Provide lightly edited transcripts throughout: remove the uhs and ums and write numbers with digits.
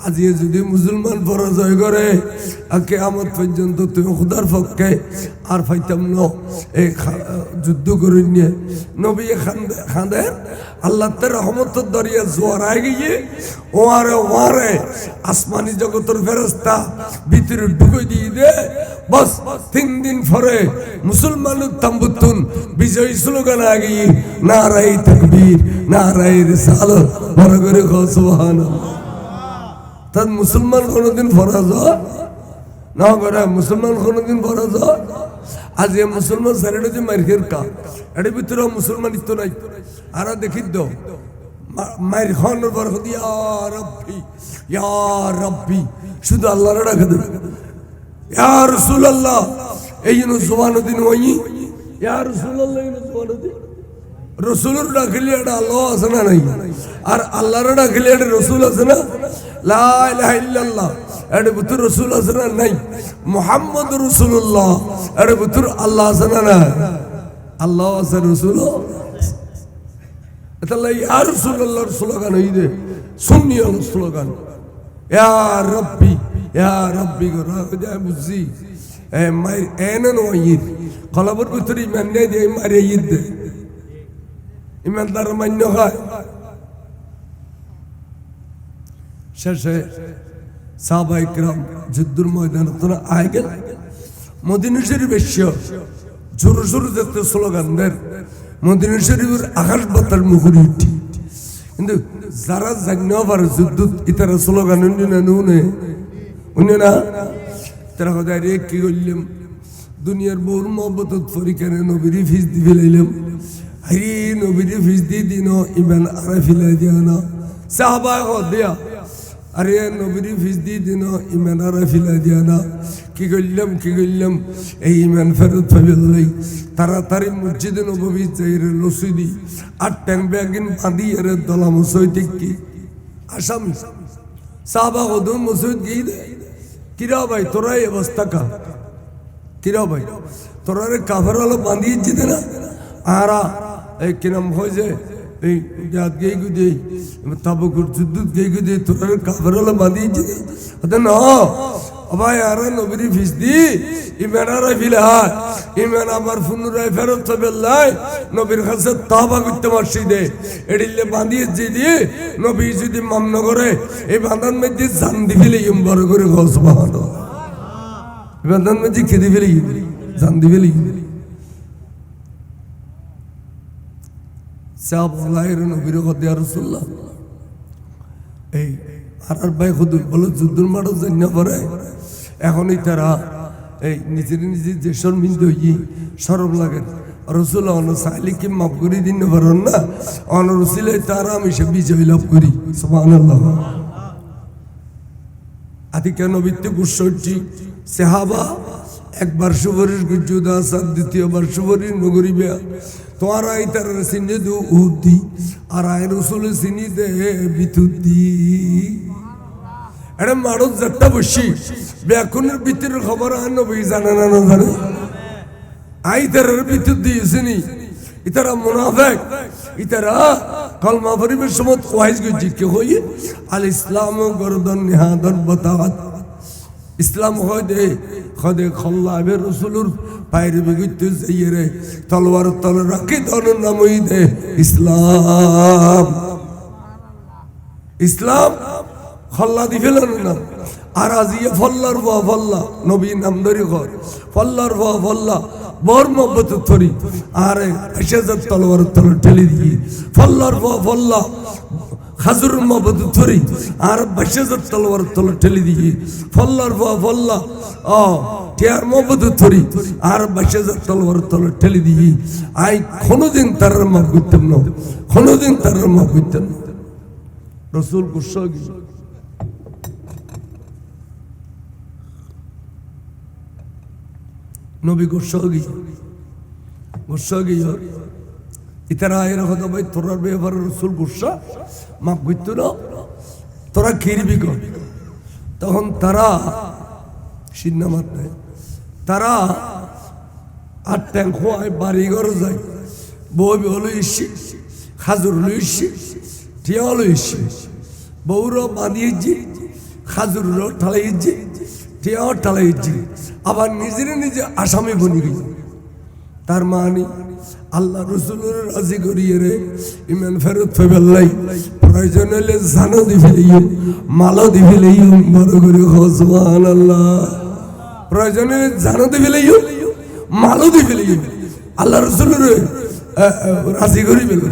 আজিয়ে যদি মুসলমান পরাজয় করে আর কিয়ামত পর্যন্ত তুমি খোদার পক্ষে আর পাইতাম না এই যুদ্ধ করে নিয়ে নবী খান্দে আল্লাহ তার রহমতের দরিয়া জোয়ার আই গিয়ে ওয়ারে আসমানি জগতের ফেরেশতা ভিতরে ঢুকে দিয়ে দে বস 3 দিন পরে মুসলমানের তাম্বুতুন বিজয় স্লোগান আগিয়ে নারায়ে তাকবীর নারায়ে রিসালাত বড় করে সুবহানাল্লাহ। তার মুসলমান কোনদিন পরাজয় না করে মুসলমান কোনদিন পরাজয় আজ এ মুসলমান সারিটা যে মাইর কা এর ভিতরে মুসলমান তো নাই আর দেখি তো মাইর খান বর ইয়া রব্বি শুধু আল্লাহর ডাকে দেবে ইয়া রাসূলুল্লাহ এই জন্য জবানুদ্দিন ওই ইয়া রাসূলুল্লাহ এই জবানুদ্দিন রসুলের ডাকলে এটা আল্লাহ আছে না নাই আর আল্লাহর ডাকলে এটা রসুল আছে না লা ইলাহা ইল্লাল্লাহ এটা ভিতর রসুল আছে না নাই মুহাম্মদ রাসূলুল্লাহ এর ভিতর আল্লাহ আছে না না আল্লাহ আছে রসুল তাহলে ইয়া রাসূলুল্লাহর স্লোগান হই দে সুন্নি স্লোগান ইয়া রব্বি রাজা বুঝি এ মাই এনন ওয়িদ কলবর ভিতর ইমান নেই দে মারে ঈদ দে ইমানদার মান্য হয় শেষে সাহাবায়ে কিরাম যুদ্ধের ময়দানে তোরা আয় গেল মদিনা শরীফ এসে জোরে জোরে যেতে স্লোগান দেন মদিনা শরীফের আকাশ বাতাস মুখরি উঠি কিন্তু যারা জান্য পারে যুদ্ধ ইতারা স্লোগান উনি না তারা কোথায় রে কি করলাম দুনিয়ার বহু মহব্বত পরীক্ষানে নবীর ফিস দি ফেলাইলাম হরি নবীর ফিস দি দিন ইমান আরে ফেলাই দিয়া না সাহাবা দিয়া আরে নবীর ফিস দি দিন ইমান আরে ফেলাই দিয়া না কি করলাম এই ইমান ফেরত পাইলাই তাড়াতাড়ি মসজিদে নববী যাইরে লসুদি আর ট্যাং ব্যাগিন বাঁধি এর দলা মসজিদ কি আসামি সাহাবা কদম মসজিদ গিয়ে দে কিরা ভাই তোরা এই অবস্থা কা কিরা ভাই তোরা রে কাফের হলো বাঁধিয়ে যেতে না আরা এই কিরম হয়েছে এই জাত গেই গুদে তাবুকুর যুদ্ধ গেই গুদে তোরা রে কাফের হলো বাঁধিয়ে যেতে না ভাই আর নবীর ফিস দি ইমান আর ফিলহাল ইমান আবার পুনরায় ফেরত হবে লাই নবীর কাছে তাওবা করতে পারছি দে এডিলে বাঁধিয়ে যদি নবী যদি মান্য করে এই বাঁধান মধ্যে জান দিবিলে বড় করে সুবহানাল্লাহ বাঁধান মধ্যে খেদি ফেলে জান দিবিলে সাহাব লাইর নবীর কথা ইয়া রাসূলুল্লাহ এই আর ভাই খুদ বলো যুদ্ধের মাঠে জান্য পড়ে এখনই তারা এই নিজের যে শর্মিন্দ হই সরব লাগে রসুল চাইলে কি মাফ করে দিন পারেন না অনরসিলে তারা আমি সে বিজয় লাভ করি সুবহানাল্লাহ আদি কেন ভিত্তি গুসটি সাহাবা একবার সুবরির গুজুদা সাদ দ্বিতীয়বার সুবরির নগরী বেয়া তোমারা এই তার সিনে দু উদ্দি আর আয় রসুল সিনি দে বিতুদ্দি এটা মানুষ যাত্রা বসি ব্যাকুনের ভিতরের খবর আর নবী জানে না না জানে আই তারের ভিতর দিয়েছিনি ইতারা মুনাফিক ইতারা কলমা পরিবেশ সমত ওয়াইজ গজি কে হই আল ইসলাম গরদন নিহাদন বতাত ইসলাম হয় দে খদে খল্লাবে রসুলুর পায়রে বিগিতে যাইরে তলোয়ার তলে রাখি দন নামই দে ইসলাম ইসলাম ফল্লা দি ফেলেন না আর আজিয়ে ফল্লার বাহ ফল্লা নবী নাম ধরি ঘর ফল্লার বাহ ফল্লা বর মহব্বত ধরি আরে এসে তলোয়ার তলে ঠেলে দিয়ে ফল্লার বাহ ফল্লা খাজুর মহব্বত ধরি আর বসে তলোয়ার তলে ঠেলে দিয়ে ফল্লার বাহ ফল্লা ও টিয়ার মহব্বত ধরি আর বসে তলোয়ার তলে ঠেলে দিয়ে আই কোনোদিন তার মাফ করতাম না কোনোদিন তার মাফ করতাম না রসুল গুসা গিয়ে নবী গুসা গিয়ে ইতারা এর কথা ভাই তোরার ব্যাপারে রসুল গুসা মাফ করতো না তোরা খিরবি কর তখন তারা সিন্নামাত নেয় তারা আর ট্যাঙ্ক হয় বাড়ি ঘর যায় বউ হলো ইসি খাজুর হলো ইসি টিয়া হলো ইসি বউরা বাঁধিয়েছি খাজুরেরও ঠালাইছি, টিয়াও ঠালাইছি, আবার নিজের নিজে আসামি বনি গেছে। তার মানে আল্লাহ রসুলের রাজি করিয়ে রে ইমান ফেরত ফেবেল্লাই, প্রয়োজন হলে জানো দি ফেলেইও, মালও দি ফেলেইও, বড় করে সুবহানাল্লাহ। প্রয়োজন হলে জানো দি ফেলেইও, মালও দি ফেলেইও, আল্লাহ রসুলের রাজি করি ফেলে।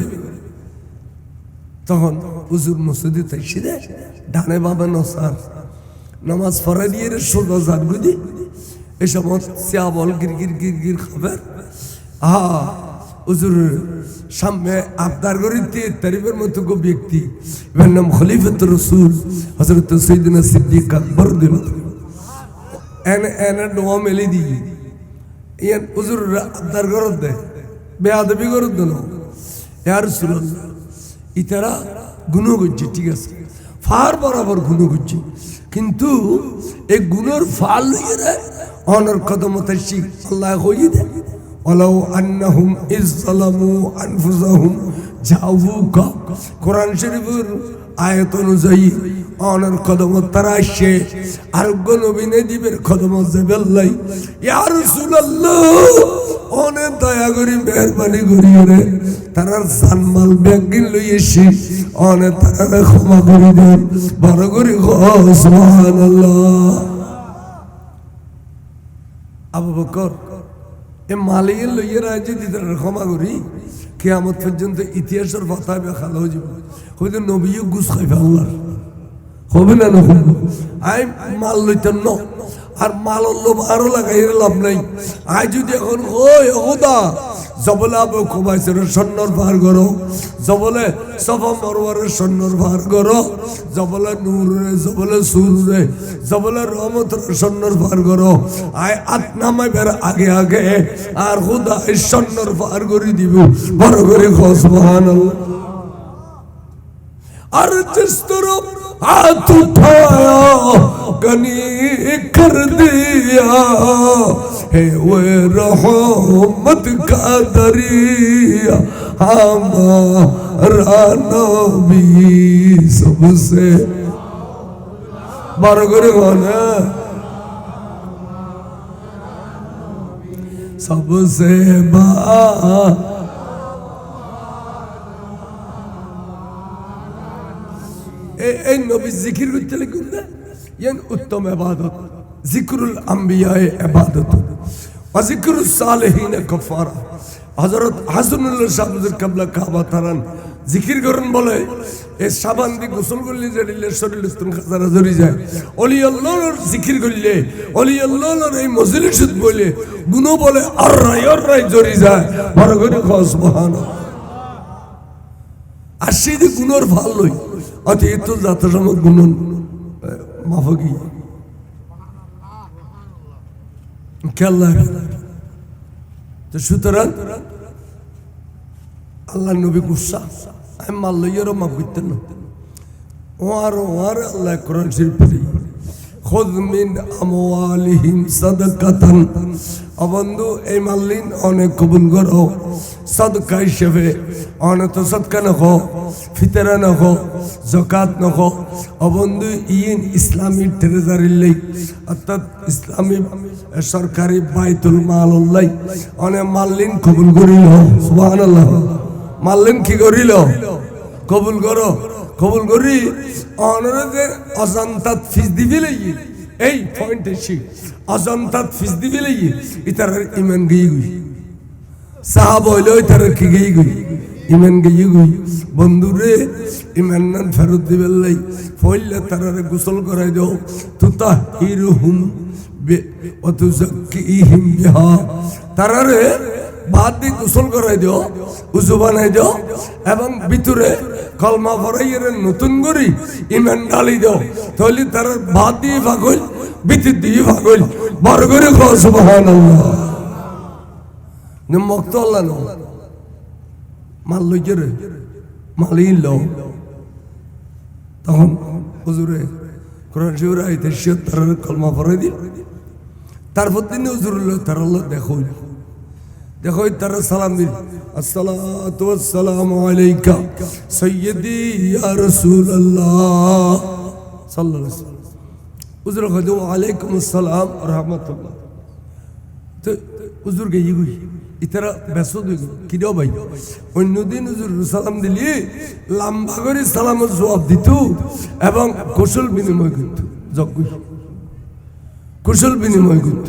তখন হুজুর মসজিদে তাইছি রে, ডানে বাবা নসার নামাজ পড়া দিয়ে রে সোজা যান বুঝি, এই সময় শ্যাবল গিরগির গিরগির খাবার হুজুর সামনে আবদার করে তারিফের মতো গো ব্যক্তি, এর নাম খলিফাতুর রাসূল হযরত সাইয়েদনা সিদ্দিক আকবর দিল্লাহ এনে দোয়া মেলি দি ইয়ান হুজুর আবদার করে দে, বেয়াদবি করে দেন, ইয়া রাসূলুল্লাহ ইতারা গুনাহ করছে, ঠিক আছে ফার বরাবর গুনাহ করছে, কিন্তু এই গুনার ফাল লইয়া অনর কদমত শিখ আল্লাহ কইয়ে দেয় ওয়ালাউ আন্নাহুম ইজ যালামু আনফুসাহুম জাউকা। কোরআন শরীফের আয়াত অনুযায়ী অনর কদমত তারা আসে আরোগ্য নবীনে দিবের কদমত যাবেল্লাই, ইয়া রাসূলুল্লাহ অনেক দয়া করি মেহরবানি করি রে তারা জানমাল ব্যাগিন লই এসে অনেক তারা ক্ষমা করে দেন, বড় করে সুবহানাল্লাহ। আবু বকর এ মালিকের লইয়া রাজি দিতে ক্ষমা করি, কিয়ামত পর্যন্ত ইতিহাসের কথা খালো যাব, হয়তো নবীও গুছ খাইবে আল্লাহ হবে না, আই মাল লইতেন ন, আর মাল লোভ আরো লাগাই লাভ নাই। আই যদি এখন ওই ওদা জবলে আবু কুবাইসের সন্ন্যর ভার করো, জবলে সফা মরওয়ারের সন্ন্যর ভার করো, জবলে নূরে জবলে সুরে জবলে রহমতের সন্ন্যর ভার করো, আয় আতনামাই বের আগে আগে আর খুদা এই সন্ন্যর ভার করে দিব, বড় করে সুবহানাল্লাহ। আর जिस तरफ हाथ उठाया गनी कर दिया है वो रहमत का दरिया हमारा नबी सबसे बार करे गाना सबसे बा এই নবী জিকির করতে লিখুন না, ইয়ান উত্তম ইবাদত, জিকরুল আম্বিয়ায়ে ইবাদত ওয়া জিকরুস সালিহিন কাফারা। হযরত হাসানুল্লাহ সাহেবের কাবলা কাবা তারান জিকির করেন বলে এই সাবান দিয়ে গোসল করলে যে শরীরে স্তন খাজারা জড়ি যায়, ওলি আল্লাহর জিকির করলে ওলি আল্লাহর এই মজলিসত বলে গুনাহ বলে আর রায় জড়ি যায়, বড় করে সুবহানাল্লাহ। আর সেই যে গুণর ভাল লই অতিরিক্ত জাতসম গুণ মাফকি খেলা। তো সুতরাং আল্লাহ নবী গুসা আমি মাল লইয়ারও মাফ করতেন না, ও আর আল্লাহ কোরআন শরীফ খুদ মিন আমওয়ালিহিম সাদাকাতান, বন্ধু এই মাল্লিন অনেক কবুল করো সদকা হিসেবে, অনেক তো সদকা নখো, ফিতরা নখো, যাকাত নখো, বন্ধু ইন ইসলামী ট্রেজারিল্লাই অর্থাৎ ইসলামী সরকারি বাইতুল মালুল্লাই অনেক মাল্লিন কবুল করিল, সুবহানাল্লাহ। মাল্লিন কি করিল? কবুল করো, কবুল করি অনরে অজান্তাত ফিস দিবি লাগি, এই পয়েন্ট এসি অজান্তাত ফিস দিবি লাগি ইতার ইমান গিয়ে গুই সাহাব হইল ইতার কি গিয়ে গুই ইমান গিয়ে গুই। বন্ধুরে ইমান নান ফেরত দিবে লাই ফইলে তারারে গোসল করাই দাও, তুতা হিরুহুম বে ওয়াতুযাক্কিহিম বিহা, তারারে বাদ দিয়ে গোসল করাই দিও, উজু বানাই দিও এবং ভিতরে কলমা পড়াইয়ের নতুন করি ইমান ঢালি দিও, তাহলে তার বাদ দিয়ে ভাগল ভিতর দিয়ে ভাগল, বড় করে সুবহানাল্লাহ। মক্ত আল্লাহ ন মাল লইকে রে মালিন ল, তখন হুজুরে কোরআন শরীফ আইতে তার কলমা পড়াই দিল, তারপর দিন হুজুরুল্লাহ তার আল্লাহ দেখো দেখো তারা সালাম দিল, আসসালাতু ওয়াসসালামু আলাইকা সাইয়্যিদি ইয়া রাসূলুল্লাহ সাল্লাল্লাহু আলাইহি ওয়াসাল্লাম। হুজুর কইতো ওয়ালাইকুম আসসালাম রাহমাতুল্লাহ। তো হুজুর গে ইগুই ইতারা ব্যস্ত হই কি দাও ভাই, অন্যদিন হুজুর সালাম দিলি লম্বা করে সালামের জবাব দিত এবং কুশল বিনিময় করত, যজ্ঞ কুশল বিনিময় করত।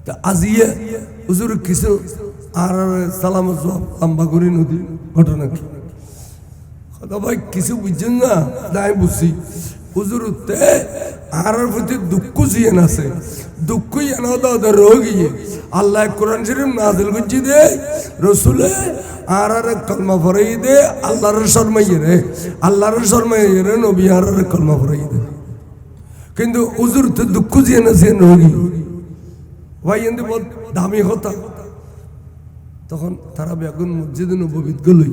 তা আজিয়ে হুজুর কিছু আর সালামের জবাব লম্বা করে নদী ঘটনা কি ভাই কিছু বুঝছেন না? তাই বুঝছি হুজুর আর প্রতি দুঃখ জিয়ান আছে, দুঃখ ইয়ানা রোগী আল্লাহ কোরআন শরীফ নাযিল করছি দে রসুলে আর কলমা পড়াই দে, আল্লাহর শর্মাইয়ে রে, আল্লাহর শর্মাইয়ে রে নবী আর কলমা পড়াই দে। কিন্তু হুজুর তো দুঃখ জিয়ান আছে রোগী ভাই এমনি বল দামি হতা। তখন তারা বেগুন মসজিদে নববীত গলই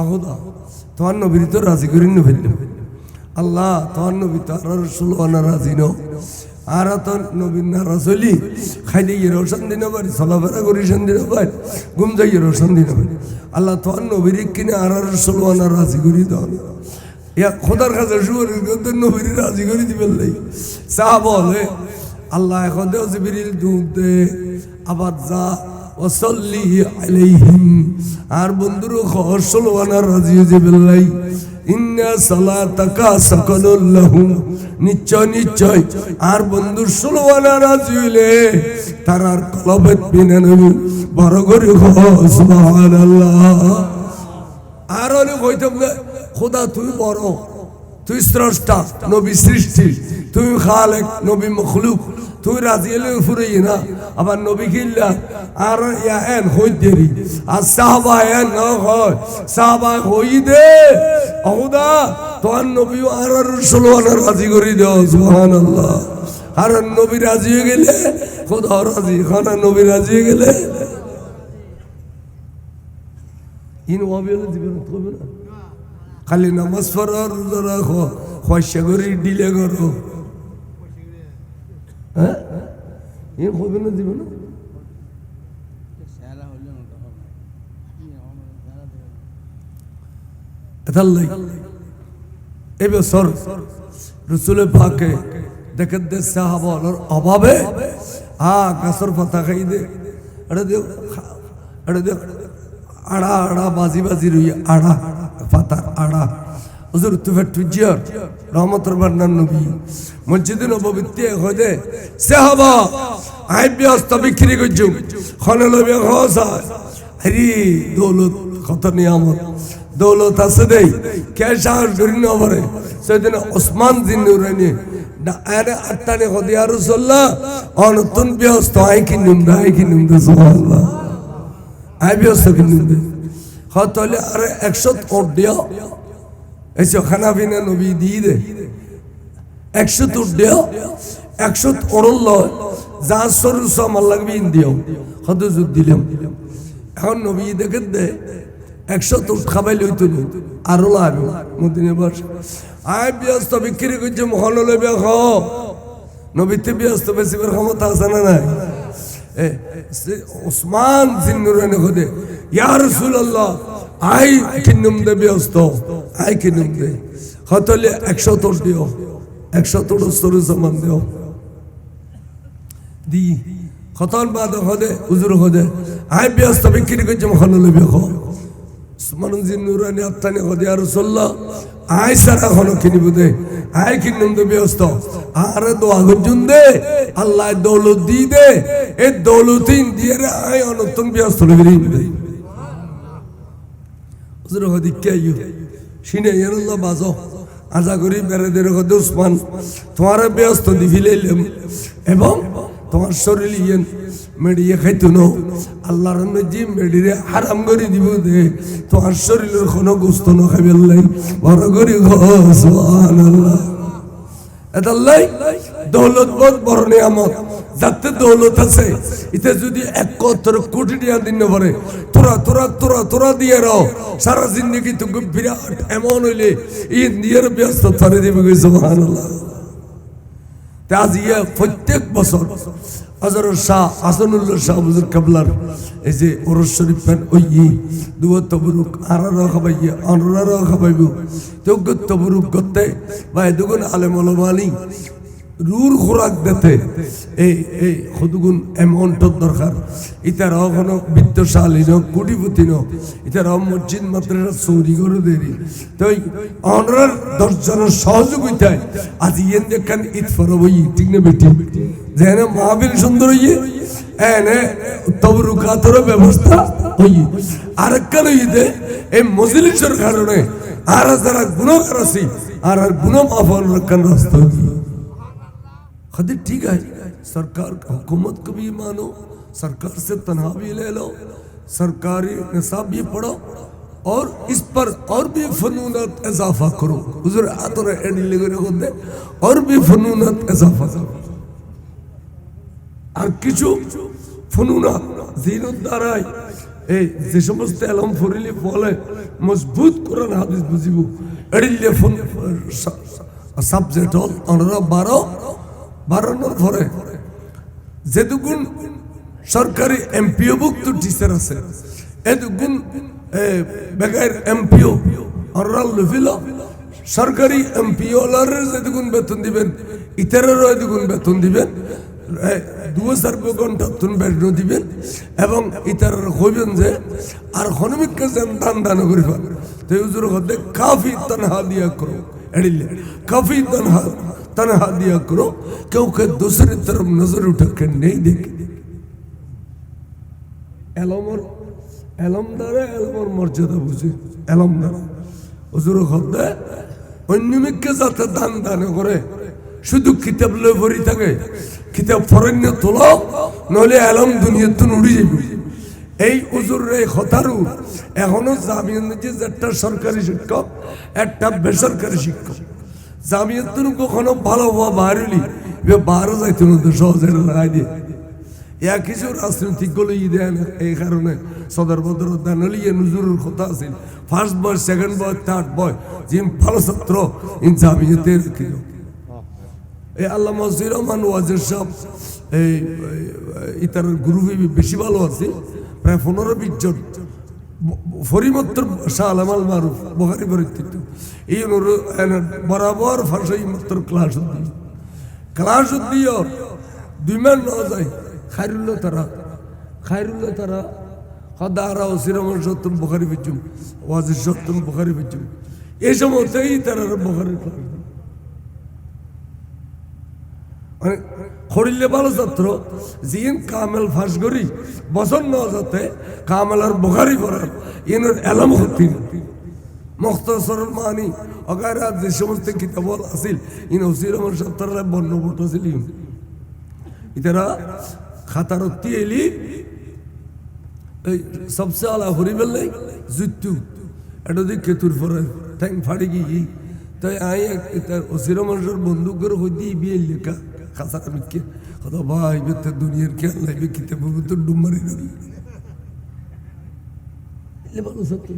আহদা তোমার নবীর তো রাজি করি না ফেললাম আল্লাহ তোমার নবী তো আর ষোলো রাজি ন আর তো নবীর নারাজ হইলি খাইলে ইয়েরও শান্তি না পারি, চলাফেরা করি শান্তি না পারি, ঘুম যাই ইয়েরও শান্তি না পারি। আল্লাহ তোমার নবীর কিনে আর 16 রাজি করি দাও ইয়া খোদার কাছে শুয়ারের কথা নবীর রাজি করি দিবেন লাই চা বলে আল্লাহ এখন দেও জিবরিল দুধ দে আবার যা ওয়াসাল্লি আলাইহিম আর বন্ধুরও 16 রাজি হয়ে বেল্লাই ইন্না সালাতাকা সাকালুল লাহুম নিশ্চয় নিশ্চয় আর বন্ধুর 16 রাজি হইলে তারার কলবেত বিনা নবী বড় করে সুবহানাল্লাহ। আর অনেক হইতাম না খোদা তুই বড়, তুই স্রষ্টা নবী সৃষ্টি, তুই খালেক নবী মখলুক, তুই রাজি এলে ফুরে না আবার নবী কিল্লা আর ইয়া এন হই দেরি আর সাহাবা এন না হয় সাহাবা হই দে আহুদা তোর নবী আর 16 রাজি করে দাও সুবহানাল্লাহ। আর নবী রাজি হয়ে গেলে খোদা রাজি, খানা নবী রাজি হয়ে গেলে ইন ওয়াবিলে দিবেন তবে না খালি নামাজ পড়ো রোজা রাখো খয়সা করে ডিলে করো, হ্যাঁ ইন হবে না দিবে না এতাল্লাই এবছর রসুলের পাকে দেখেন দে সাহাবার অভাবে গাছের পাতা খাই দে এটা দেখ এটা দেখ আড়া আড়া বাজি বাজি রই আড়া পাতা আড়া হুজুর তুফার তুজিয়ার রহমতুর বান্নার নবী মসজিদে নববীতে হদে সাহাবা আই ব্যস্ত বিক্রি করছুম খনে লবে খসা আরে দৌলত কত নিয়ামত দৌলত আছে দেই কে সাহস করি না পারে সেদিন ওসমান জিন নুরানি আরে আটটানে হদে আর রাসূলুল্লাহ অনতুন ব্যস্ত আই কিনুম দে সুবহানাল্লাহ আই ব্যস্ত কিনুম দে হতলে আরে 100 ওট দিও এসে খানা পিনা নবী দিয়ে দে 100 ওট দিও 100 ওরল যা সরু সামাল লাগবে ইন দিও হত যুদ্ধ দিলাম এখন নবী দেখেন দে 100 ওট খাবাই লইতো না আরো লাগবে মদিনা বস আই ব্যস্ত বিক্রি করছে মহল লইবে খ নবীতে ব্যস্ত বেশি ক্ষমতা আছে না নাই ওসমান জিন্নুরানি হদে ইয়া রাসূলুল্লাহ আই কিনুম দে ব্যস্ত আই কিনুম দে হতলে 100 তোর দিও 100 তোর সরু সমান দিও দি খতন বাদ হদে হুজুর হদে আই ব্যস্ত বিক্রি করছে মহল লইবে খ ওসমান জিন্নুরানি আত্তানি হদে ইয়া রাসূলুল্লাহ আই সারা হলো কিনিব দে আই কিনুম দে ব্যস্ত আরে দোয়া গজুন দে আল্লাহ দৌলত দি দে এ দৌলতিন দিয়ে রে আই অনতন ব্যস্ত লইবে দে হুজুর হদি কেয়ু সিনে ইয়াল্লাহ বাজো আজা করি বেরেদের হদে ওসমান তোমার ব্যস্ত দি ফিলাইলাম এবং তোমার শরীর ইয়েন মেডিয়ে খাইতো না আল্লাহর নজি মেডিরে হারাম করে দিব দে তোমার শরীরের কোনো গোস্ত না খাইবেন লাই বড় করি সুবহানাল্লাহ। এদাল্লাই দৌলত বহুত বড় নিয়ামত যাতে দৌলত আছে এটা যদি 71 কোটি টাকা দিন পারে তোরা তোরা তোরা তোরা দিয়ে রাও সারা জিন্দগি তুমি বিরাট এমন হইলে ইন্ডিয়ার ব্যস্ত ধরে দেবে সুবহানাল্লাহ। তা আজ প্রত্যেক বছর হযরত শাহ হাসানুল্লাহ শাহ হুজুর কেবলার এই যে ওরস শরীফ পেন ওই দুয়া তবরুক আরারা খাবাইয়া আনরারা খাবাইব যোগ্য তবরুক করতে বা দুগুণ আলেম ওলামানি রুর খোরাক দিতে এই কতগুণ অ্যামাউন্টের দরকার ইতারা কোনো বিত্তশালী ন কোটিপতি ন ইতারা মসজিদ মাদ্রাসা চৌরি করে দেরি তো অনরার 10 জনের সহযোগিতায় আজ ইয়েন দেখেন ঈদ ফরব ঠিক না বেটি যেন মাহফিল সুন্দর হইয়ে এনে তবরুকাতের ব্যবস্থা হইয়ে আরেকখান ঈদে এই মজলিসের কারণে আর যারা গুনাহগার আছে আর গুনাহ মাফ রাখার রাস্তা হইয়ে खदे ठीक है सरकार हुकूमत को भी मानो सरकार से तनहा भी ले लो सरकारी निसाब भी पढ़ो और इस पर और भी फनूनत इजाफा करो हुजूर आतरे एडी लेगरे होते और भी फनूनत इजाफा करो আর কিছু ফনুনা জিনুত দ্বারাই এই যে সমস্ত এলম ফরিলে বলে মজবুত কোরআন হাদিস বুঝিব এডিলে ফোন সাবজেক্ট হল আমরা 12 পরে যেদুগুণ সরকারি এমপিওভুক্ত টিচার আছে এদুগুণ বেগার এমপিও অরাল লফিল সরকারি এমপিওলার যেদুগুণ বেতন দিবেন ইতারেরও এদুগুণ বেতন দিবেন 2000 ঘন্টা তুন বেতন দিবেন এবং ইতারের কইবেন যে আর হনমিককে যেন দান করিবেন তো হুজুর হতে কাফি তনহা দিয়া করো এডিলে কাফি तनहा दिया करो क्योंकि दूसरी तरफ नजर उठा कर नहीं देखे एलमदारा एलमर मर्यादा बुझे एलमदारा हुजूर खद्दे अन्यमिकके जाते दान करे शुद्ध किताब लय भरी থাকে কিতাব ফরেন্য তোলো নলে এলম দুনিয়াতে উড়ি যাবে এই হুজুরের এই কথারু এখনো জামিয়াতে যেটা সরকারি শিক্ষক একটা বেসরকারি শিক্ষক জামিয়াত কখনো ভালো হওয়া বাড়িলি বারো যাইতো না তো সহজে লাগাই দিয়ে ইয়া কিছু রাজনৈতিক গলি দেন এই কারণে সদর বদর দান হলি নুজুরের কথা আছে first boy second boy third বয় যে ভালো ছাত্র ইন জামিয়াতে রেখে এই আল্লাহ মসজিদ রহমান ওয়াজের সব এই ইতার গ্রুপে বেশি ভালো আছে প্রায় 15-20 জন ফরিমত্তর শাহ আলামাল মারুফ বুখারী পরিচিত এই বরাবর ফাঁসাই মাত্র ক্লাস দিও 2 মাস না যায় খায়রুল্লাহ তারা কদারা ওসিরামর সত্তম বুখারী বিজুম ওয়াজির সত্তম বুখারী বিজুম এই সময়তেই তারা বুখারী ক্লাস মানে খড়িলে ভালো ছাত্র জিন কামেল ফাঁস করি বছর না যাতে কামেল আর বুখারী পড়ার এনের এলাম হতি মুখতাসর মানি অগারা যে সমস্ত কিতাব আছিল ইন ওসিরামর সত্তর বর্ণবট আছিল ইতারা খাতারতি এলি এই সবচেয়ে আলা হরিবেল নাই জুত্তু এটা দিয়ে কেতুর পরে ঠ্যাং ফাড়ি গিয়ে তাই আই তার ওসিরামর বন্দুক করে হইতে বিয়ে লেখা খাসার মিটকে কথা ভাই বেতে দুনিয়ার খেয়াল লাগবে কিতাব তো ডুমারি রাখি এলে ভালো ছাত্র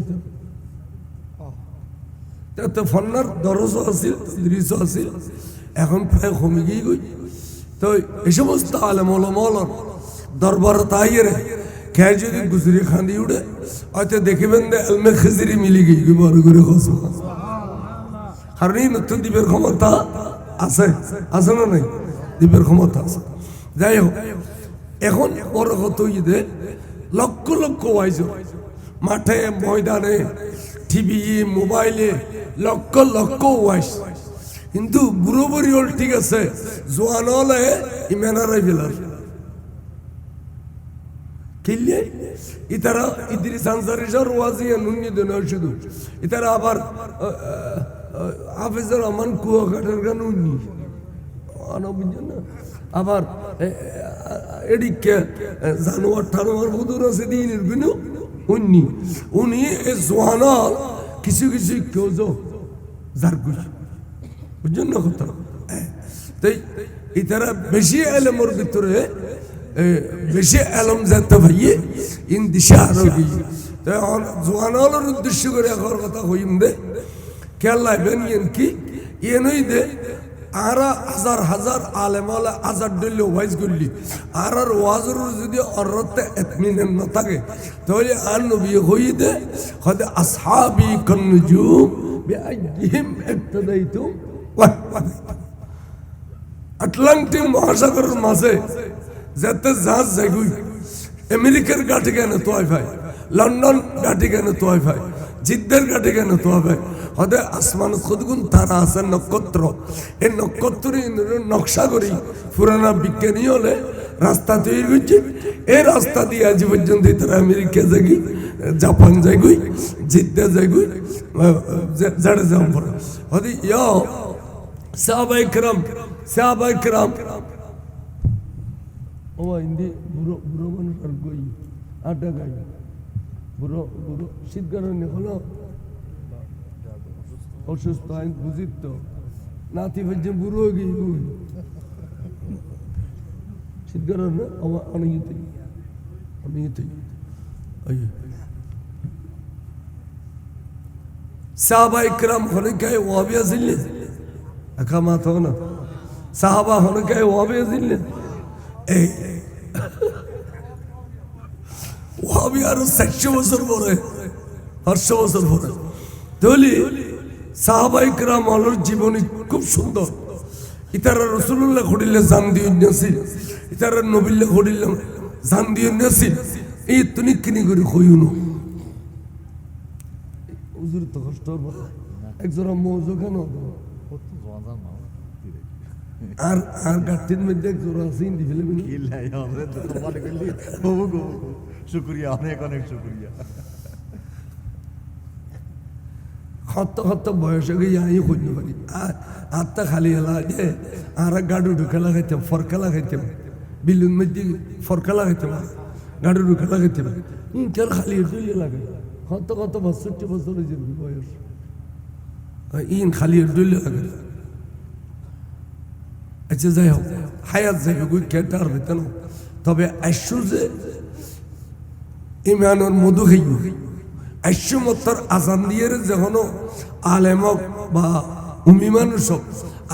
তো ফন্নার 10 আছিল 30 আছিল এখন প্রায় কমে গিয়ে গই তো এই সমস্ত আলেম ওলামার দরবার তাইরে কে যদি গুজরি খান্দি উঠে হয়তো দেখবেন যে এলমে খিজরি মিলি গই বড় করে খসব কারণ এই নতুন দ্বীপের ক্ষমতা আছে না নাই দ্বীপের ক্ষমতা আছে যাই হোক এখন বড় কত ঈদে লক্ষ লক্ষ ওয়াইজ মাঠে ময়দানে টিভি মোবাইলে লক্ষ লক্ষ ওয়াইজ কিন্তু বুড়ো বুড়ি হল ঠিক আছে জোয়ান হলে ইমেনারাই ফেলার কিনলে ইতারা ইদ্রিস আনসারী সর ওয়াজিয়া নুনি দেন শুধু ইতারা আবার হাফিজুর রহমান কুয়াকাটার গান উনি আবার এদিকে জানোয়ার টানোয়ার বুধুর আছে দিনের বিনু উনি জোয়ান কিছু কেউ যার বুঝছেন না কথা তাই ইতারা বেশি এলমের ভিতরে বেশি এলম যেতে ভাইয়ে ইন দিশা আরো গিয়ে তাই জোয়ানের উদ্দেশ্য করে এখন কথা হইম দে খেয়াল লাগবেন ইয়েন কি ইয়েনই দে আরা হাজার হাজার আলেমালা হাজার ডলে ওয়াইজ করলি আর ওয়াজের যদি অর্থে এতমিনেন না থাকে তাহলে আর নবী হই দে হদে আসহাবি কন্নুজুম বিআইহিম ইক্তাদাইতুম ওয়া আটলান্টিক মহাসাগরের মাঝে যেতে জাহাজ যাইগুই আমেরিকার গাড়ি কেন তোয়াই ভাই লন্ডন গাড়ি কেন তোয়াই ভাই জিদ্দের গাড়ি কেন তোয়া ভাই হদে আসমান খুদগুন তারা আছে নক্ষত্র এই নক্ষত্র নকশা করি পুরানা বিজ্ঞানী হলে রাস্তা তৈরি করছে এই রাস্তা দিয়ে আজ পর্যন্ত তারা আমেরিকা যাগি জাপান যাইগুই জিদ্দা যাইগুই জাড়ে যাম পড়ে হদি ইয়ো সাহাবায়ে কেরাম ও হিন্দি বুড়ো মানুষ আর গই আড্ডা গাই বুড়ো শীত কারণে হলো অসুস্থ আইন বুঝিত তো নাতি ভাজ্যে বুড়ো হয়ে গিয়ে গুই শীত কারণে আমার অনেক সাহাবায়ে কেরাম হনে গায়ে ওয়াবিয়া জিল্লে একা মাত হো না সাহাবা হনে গায়ে ওয়াবিয়া জিল্লে এই ওয়াবি আরো 600 বছর পরে 800 বছর পরে তাহলে সাহাবায়ে কেরাম আলোর জীবনী খুব সুন্দর ইতারা রাসূলুল্লাহ খড়িলে জান দিও নাসিল ইতারা নবিল্লা খড়িলে জান দিও নাসিল এই তুমি কিনি করে কইউনো হুজুর তো কষ্ট হবে একজোড়া মৌজু কেন আর গাটির মধ্যে একজোড়া আছে ইন্দি ফেলে শুকরিয়া অনেক শুকরিয়া হত বয়সে গিয়ে আমি খুঁজতে পারি আত্মা খালি এলা যে আর গাড়ি ঢুকে লাগাইতাম ফরকা লাগাইতাম বিলুন মধ্যে ফরকা লাগাইতাম গাড়ি ঢুকে লাগাইতাম ইনকার খালি এটুই লাগে কত 62 বছর হয়েছে বয়স ইন খালি এটুই লাগে আচ্ছা যাই হোক হায়াত যাইবে কই কেটার বেতন তবে আইসু যে ইমানের মধু খাইব আইসু মতর আজান দিয়ে যখন আলেমক বা উমি মানুষক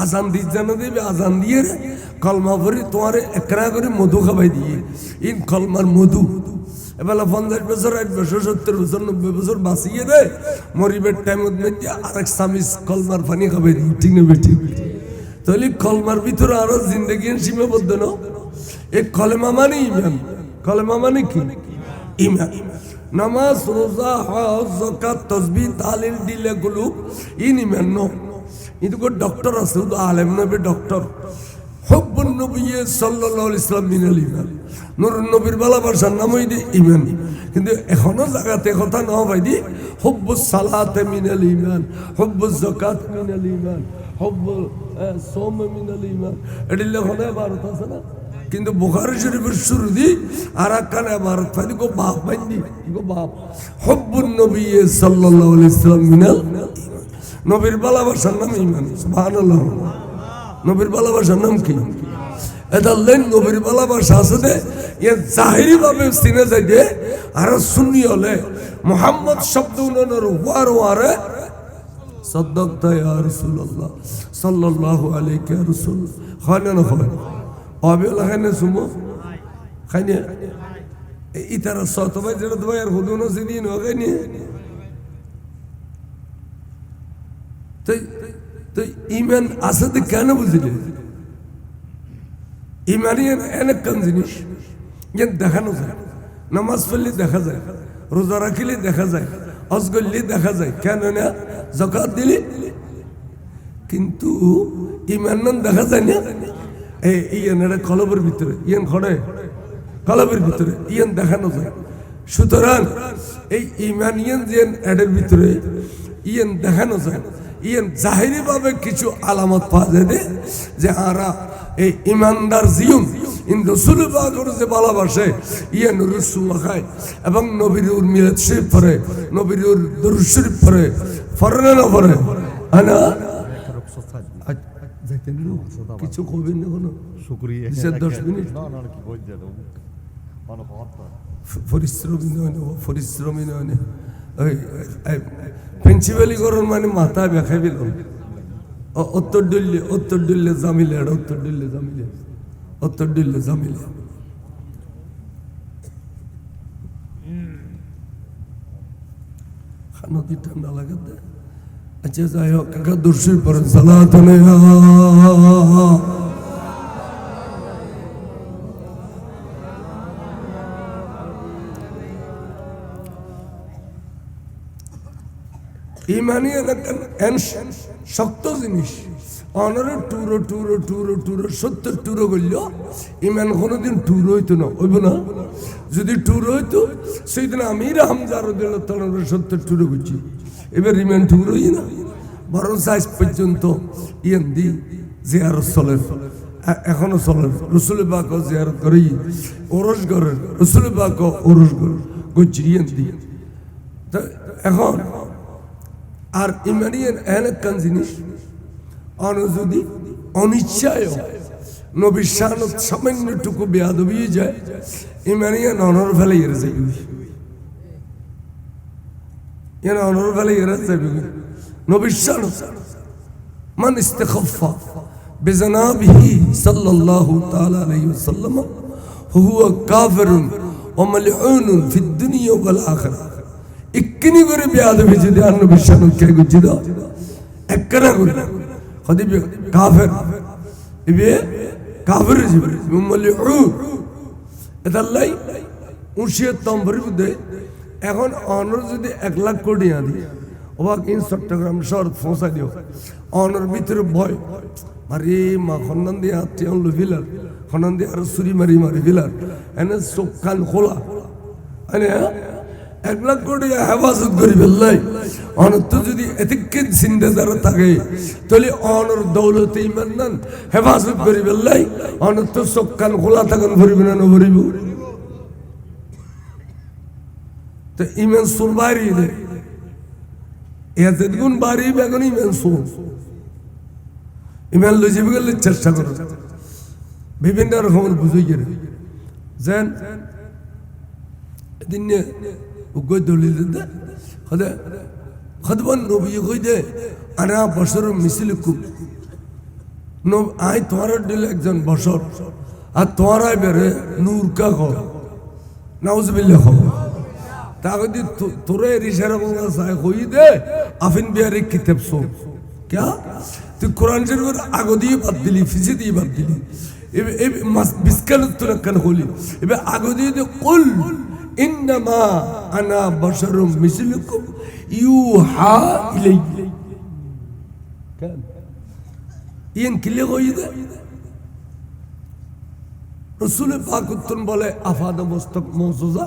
আজান দি জানা দেবে আজান দিয়ে কলমা ভরি তোমার একরা করে মধু খাবাই দিয়ে ইন কলমার মধু এবার 50 বছর 60 বছর 70 বছর 90 বছর বাঁচিয়ে দেয় মরিবের টাইমের মধ্যে আরেক সামিস কলমার পানি খাবাই দিই ঠিক না বেঠিক তাহলে কলমার ভিতরে আরো জিন্দগি সীমাবদ্ধ না এই কলেমা মানে ইমান কলেমা মানে কি ইমান নামাজ রোজা হজ যাকাত তাসবিহ তাহলিল দিলে গুলো ইন ইমান ন কিন্তু কো ডক্টর আছে তো আলেম নবী ডক্টর হুব্বুন নবী সাল্লাল্লাহু আলাইহি ওয়াসাল্লাম মিনাল ইমান নূর নবীর ভালোবাসার নাম হইছে ইমান কিন্তু এখনো জায়গাতে কথা না ভাই দি হুব্বুস সালাতে মিনাল ইমান হুব্বুজ যাকাত মিনাল ইমান হুব্বুল সোম মিনাল ইমান এডিলে হনে ভারত আছে না কিন্তু বুখারী শরীফের শুরু দি আর একখানে ভারত ফাদি কো বাপ বান্দি কো বাপ হুব্বুন নবী সাল্লাল্লাহু আলাইহি ওয়াসাল্লাম মিনাল নবীর ভালোবাসার নাম ইমান সুবহানাল্লাহ নবীর ভালোবাসার নাম কি এটা লেন নবীর ভালোবাসা আছে দে এ জাহিরি ভাবে সিনে যায় দে আর সুন্নি হলে মুহাম্মদ শব্দ উনার ওয়ারে সাদাকতা ইয়া রাসূলুল্লাহ সাল্লাল্লাহু আলাইহি ওয়া রাসূল খানা না খানা আবে লাগানে সুমো খাইনে ইতারা সত ভাই যেটা ভাই আর হুদুন সিদিন হগানি তো ইমান আসতে কেন বুঝলে ইমানি অনেক কম জিনিস যে দেখানো যায় নামাজ পড়লে দেখা যায় রোজা রাখিলে দেখা যায় হজ করলে দেখা যায় কেন না যাকাত দিলে কিন্তু ইমান দেখা যায় না ইয়ান এটা কলবের ভিতরে ইয়ান খড়ে কলবের ভিতরে ইয়ান দেখানো যায় সুতরাং এই ইমান ইয়ান যে এডের ভিতরে ইয়ান দেখানো যায় ইয়ান জাহিরি ভাবে কিছু আলামত পাওয়া যায় যে আরা এই ইমানদার জীবন ইন রাসূল পাকের যে ভালোবাসে ইয়ান রাসূল খায় এবং নবীর মিলাদ শরীফ পড়ে নবীর দরুদ শরীফ পড়ে ফরনা না পড়ে আনা কিছু কইবেন না কোনো শুকরিয়া 10 মিনিট না কি কই যাবে অনেক পরিশ্রমী নয়। ওই প্রিন্সিপালি করার মানে মাথা বেখাই পেলাম উত্তর দিল্লি জামিলে উত্তর দিল্লি জামিলে উত্তর দিল্লি জামিলে নদী ঠান্ডা লাগে। আচ্ছা যাই হোক কাকা দুর্শির পরে সালাতুনে ইমানি শক্ত জিনিস অনারে টুরো টুরো টুরো টুরো 70 টুরো করল ইমান কোনোদিন টুর হইতো না হইব না। যদি টুর হইতো সেইদিন আমি হামজার 70 টুরো করছি, এবার ইমান টুর হই না। বরং আজ পর্যন্ত ইয়ান দি জিয়ারত চলে, এখনো চলে। রসুল পাক জিয়ারত করি ওরস করেন, রসুল পাক ওরস করছি ইয়ান দি। এখন আর ইমানিয়ান এলাকান জিনিস যদি অনিচ্ছায় নবীর শানত সামান্যটুকু বেয়াদবি যায়, ইমানিয়ান অনর ফেলে এর যাইবে, অনর ফেলে এরা যাইবে। নবীর শানত মান ইস্তাখাফা বিজনাবিহি সাল্লাল্লাহু তাআলা আলাইহি ওয়াসাল্লাম হুয়া কাফিরুন ওয়া মালউনুন ফিদ দুনিয়া ওয়াল আখিরাহ। ইক্কিনি করে বেয়াদবি যদি আর নবীর শানত কে গুজি দাও একরা করে খদি কাফের ইবে কাফের জিবে মালউন এদাল্লাই উশিয়ত নম্বর বুদে। এখন অনর যদি 1 লাখ কোটি আদি অবাক ইন চট্টগ্রাম শহর পৌঁছা দিও, অনর ভিতরে ভয় মারি মা খন্দান দিয়ে হাতে অনলো ফিলার খন্দান দিয়ে আর সুরি মারি মারি ফিলার এনে চোখ কান খোলা এনে 1 লাখ কোটি হেফাজত করি ফেললাই। অনর তো যদি এদিকে চিন্তা দ্বারা থাকে তাহলে অনর দৌলতে ইমান নান হেফাজত করি ফেললাই। অনর তো চোখ কান খোলা থাকেন ভরিব না ভরিব তো ইমান সুর বাড়ি দে এত গুণ বাড়ি বেগুন ইমান সুর ইমান লই যাবে গেলে চেষ্টা করো বিভিন্ন রকমের বুঝই গেলে যেন এদিন উগ্র দলিল দে খদে খদবন নবী কই দে আনা বছর মিসিলকুম নব আই তোমার দিল একজন বছর আর তোমারাই বেরে নূর কা কো নাউজুবিল্লাহ কো তাকে দি তোরে রিশারা বলা চাই কই দে আফিন বিহারি কিতাব সো क्या তুই কোরআন শরীফের আগো দিয়ে বাদ দিলি ফিসে দিয়ে বাদ দিলি এ বিস্কাল তো রাখান হলি এবে আগো দিয়ে কুল ইন্নামা আনা বাশারুম মিসলুকুম ইউহা ইলাইহি কেন ইন কিলে কই দে রসুল পাক উত্তম বলে আফাদ মস্তক মৌজুজা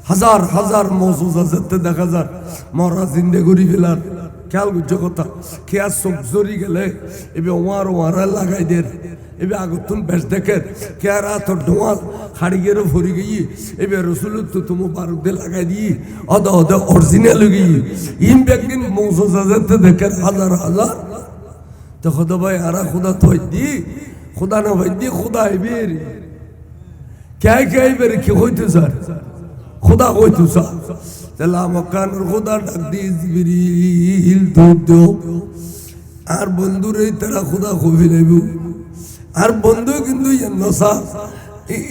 হাজার হাজার মৌজুজা যেতে দেখা যার মরা জিন্দে গড়ি ফেলার খেয়াল করছো কথা খেয়াল চোখ জড়ি গেলে এবে ওয়ারা লাগাই দের এবে আগতুন বেশ দেখে খেয়ারা তোর ডোয়াল হাড়ি গেরো ভরি গিয়ে এবে রসুল তো তুমি বারুক দিয়ে লাগাই দিয়ে অদা অদা অরিজিনাল গিয়ে ইম একদিন মৌজুজা যেতে দেখে হাজার হাজার তো খোদা ভাই আরা খুদা থই দি খুদা না ভাই দি খুদা এবের क्या क्या मेरे क्यों होते सर खुदा होते सर चला मकान और खुदा डक दी जिब्रील दो आर बंदू रे तेरा खुदा खोफी लेबू आर बंदू किंतु ये नसा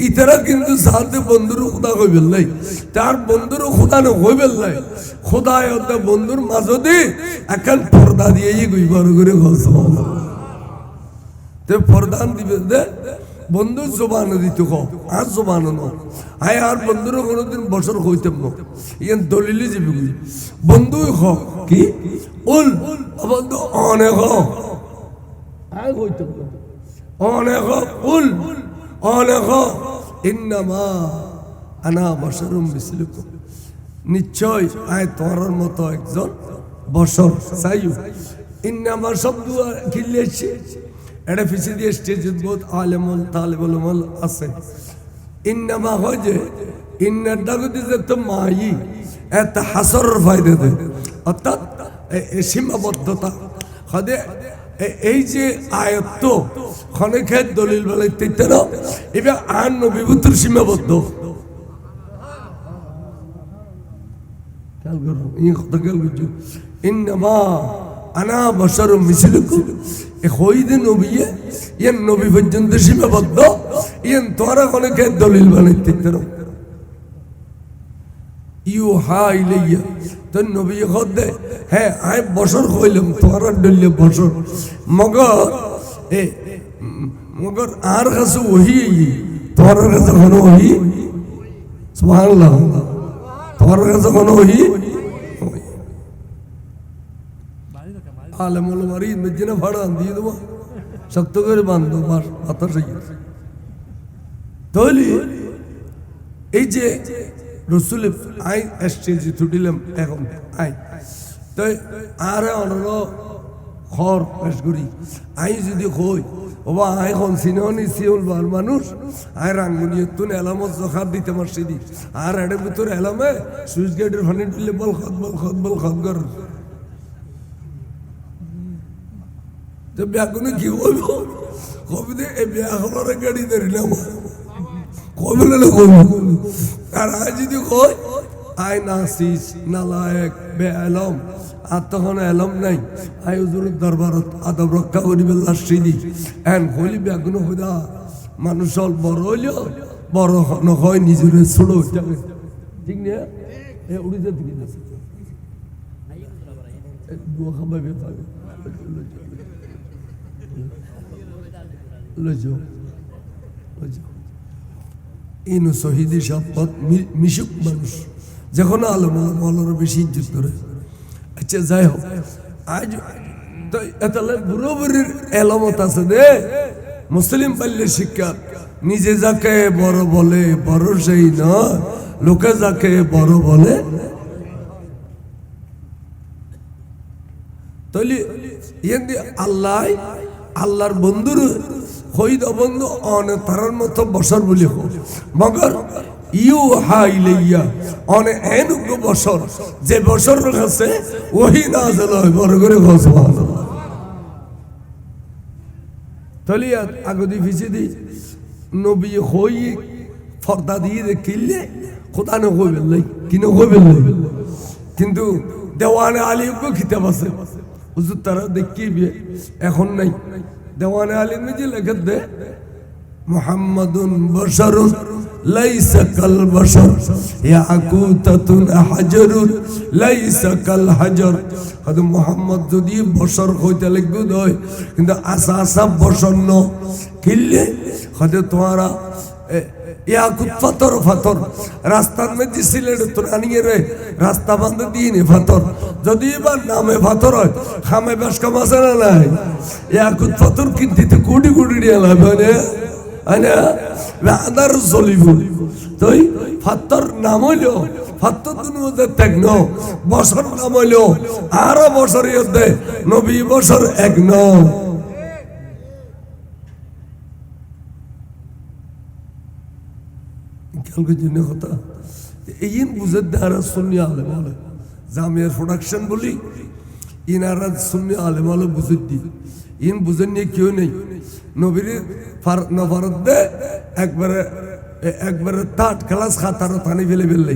इतरा किंतु साथ बंदूर खुदा को बिल्लाई तार बंदूर खुदा ने कोई बिल्लाई खुदा है उधर बंदूर माजोदी अकल पर्दा दिए ये कोई बार करे घोषा ते पर्दा दिए दे বন্ধু জবান দিত আর জবান আয় আর বন্ধুর কোনোদিন বছর হইতাম না ইয়ান দলিলে যাবি বন্ধু কি উল বন্ধু অনেক আয় হইতাম অনেক উল অনেক ইন্নামা আনা বশরুম মিসলুকুম নিশ্চয় আয় তোমার মতো একজন বশর চাইও ইন্নামা শব্দ কিলেছে এটা ফিসে দিয়ে স্টেজে বহুত আলেমুল তালেবুল আমল আছে ইন্নামা হয় যে ইন্নার ডাকুদি যে তো মাই এত হাসর ফায়দা দেয় অর্থাৎ সীমাবদ্ধতা হদে এই যে আয়ত্ত ক্ষণিকের দলিল বেলায় তেতে না এবার আর নবীভূতর সীমাবদ্ধ খেয়াল করুন এই কথা খেয়াল করছো ইন্নামা আনা বশরুম মিসলুকুম এ হইদে নবিয়ে ইয়ান নবী পর্যন্ত সীমাবদ্ধ ইয়ান তোরা অনেকে দলিল বানাইতে পারো ইউহা ইলাইয়া তো নবী খদে হ্যাঁ আই বছর কইলাম তোরা দলিল বছর মগর আর কাছে ওহি তোর কাছে কোনো ওহি সুবহানাল্লাহ তোর কাছে কোনো ওহি আলেম ওলামার ঈদ মসজিদে ভাড়া দিয়ে দেবো শক্ত করে বাঁধবো মাথা সেই তাহলে এই যে রসুল আই এসছে যে ছুটিলাম এখন আই তাই আরে অনর খর পেশ করি আই যদি কই ওবা আই কোন সিনেমানি সিউল বার মানুষ আই রাঙ্গুনিয়ে তুন এলামত জখার দিতে পারছি দি আর এটার ভিতরে এলামে সুইচ গেটের ফানি দিলে বল খত কর তো ব্যাগুনে কি বলব কবিতে এই ব্যাগুনের গাড়ি ধরিলাম কবি আর আই যদি কই আই নাসিস নালায়েক বে এলম আর তখন এলম নাই আই হুজুরের দরবারত আদব রক্ষা করিবে লাসিদি এন কইলি ব্যাগুন হইদা মানুষ বড় হইল বড় নয় নিজের ছোট ঠিক না এ উড়িতে দিকে দুয়া খাবাইবে পাবে লজো ইনু শহীদি সম্পদ মিশুক মানুষ যখন আলম আল্লাহর বেশি ইজ্জত করে আচ্ছা যাই হোক আজ তো এতলে বুড়ো বুড়ির এলামত আছে দে মুসলিম পাল্লে শিক্ষা নিজে যাকে বড় বলে বড় সেই না লোকে যাকে বড় বলে তাহলে আল্লাহর বন্ধুর হইদ বন্ধু অনে তারার মতো বছর বলি হোক মগর ইউ হাইলাইয়া অনে এনুক বছর যে বছর কাছে ওহি নাযিল হয় বড় করে সুবহানাল্লাহ তাহলে আগদি ফিসি দি নবী হই ফর্দা দিয়ে কিনলে খোদা না কইবেন নাই কিনো কইবেন নাই কিন্তু দেওয়ানে আলীকে কিতাব আছে হুজুর তারা দেখিবে এখন নাই দেওয়ানে আলী নিজে লেখা দে মুহাম্মাদুন বাশারুন লাইসা কাল বাশার ইয়াকুতাতুন হাজারুন লাইসা কাল হাজার হযরত মুহাম্মদ যদি বশর হইতে লাগবে দয় কিন্তু আসা বশর ন কিল্লে হযরত তোরা ইয়াকুত ফাতর রাস্তার মধ্যে সিলেট তো আনিয়ে রে রাস্তা বন্ধ দিয়ে নি ফাতর যদি এবার নামে ফাতর হয় খামে বেশ কম আছে না নাই ইয়াকুত ফাতর কিনতে কোটি দিয়ে লাগবে আনা আদার চলিব তুই ফাতর নাম হইল ফাতর দুনিয়াতে ত্যাগন বছর নাম হইল আরো বছর ইয়ে নবী বছর এক ন জন্য কথা এই বুঝের দ্বারা সুন্নি আলেম বলে জামিয়ার প্রোডাকশন বলি ইনারা সুন্নি আলেম বলে বুঝে দি ইন বুঝেন নিয়ে কেউ নেই নবীর নফরত দে একবারে টাট ক্লাস খাতারও থানি ফেলে ফেললে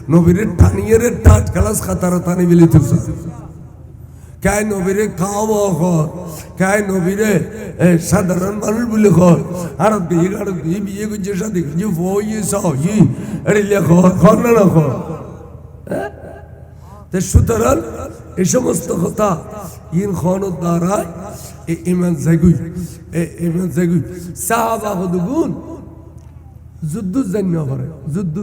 নবীর টানিয়ে টাট ক্লাস খাতারও থানি ফেলে তুলছে কায় নবীরে খাওয়াবো কর কায় নবীরে সাধারণ মানুষ বলে কর আর বিয়ে করছে সাথে যে বই সহি এটা লেখ কর না কর সুতরাং এই সমস্ত কথা ইন খন দ্বারা ইমান জাগুই সাহাবা হদুগুন যুদ্ধ জান্য পারে যুদ্ধ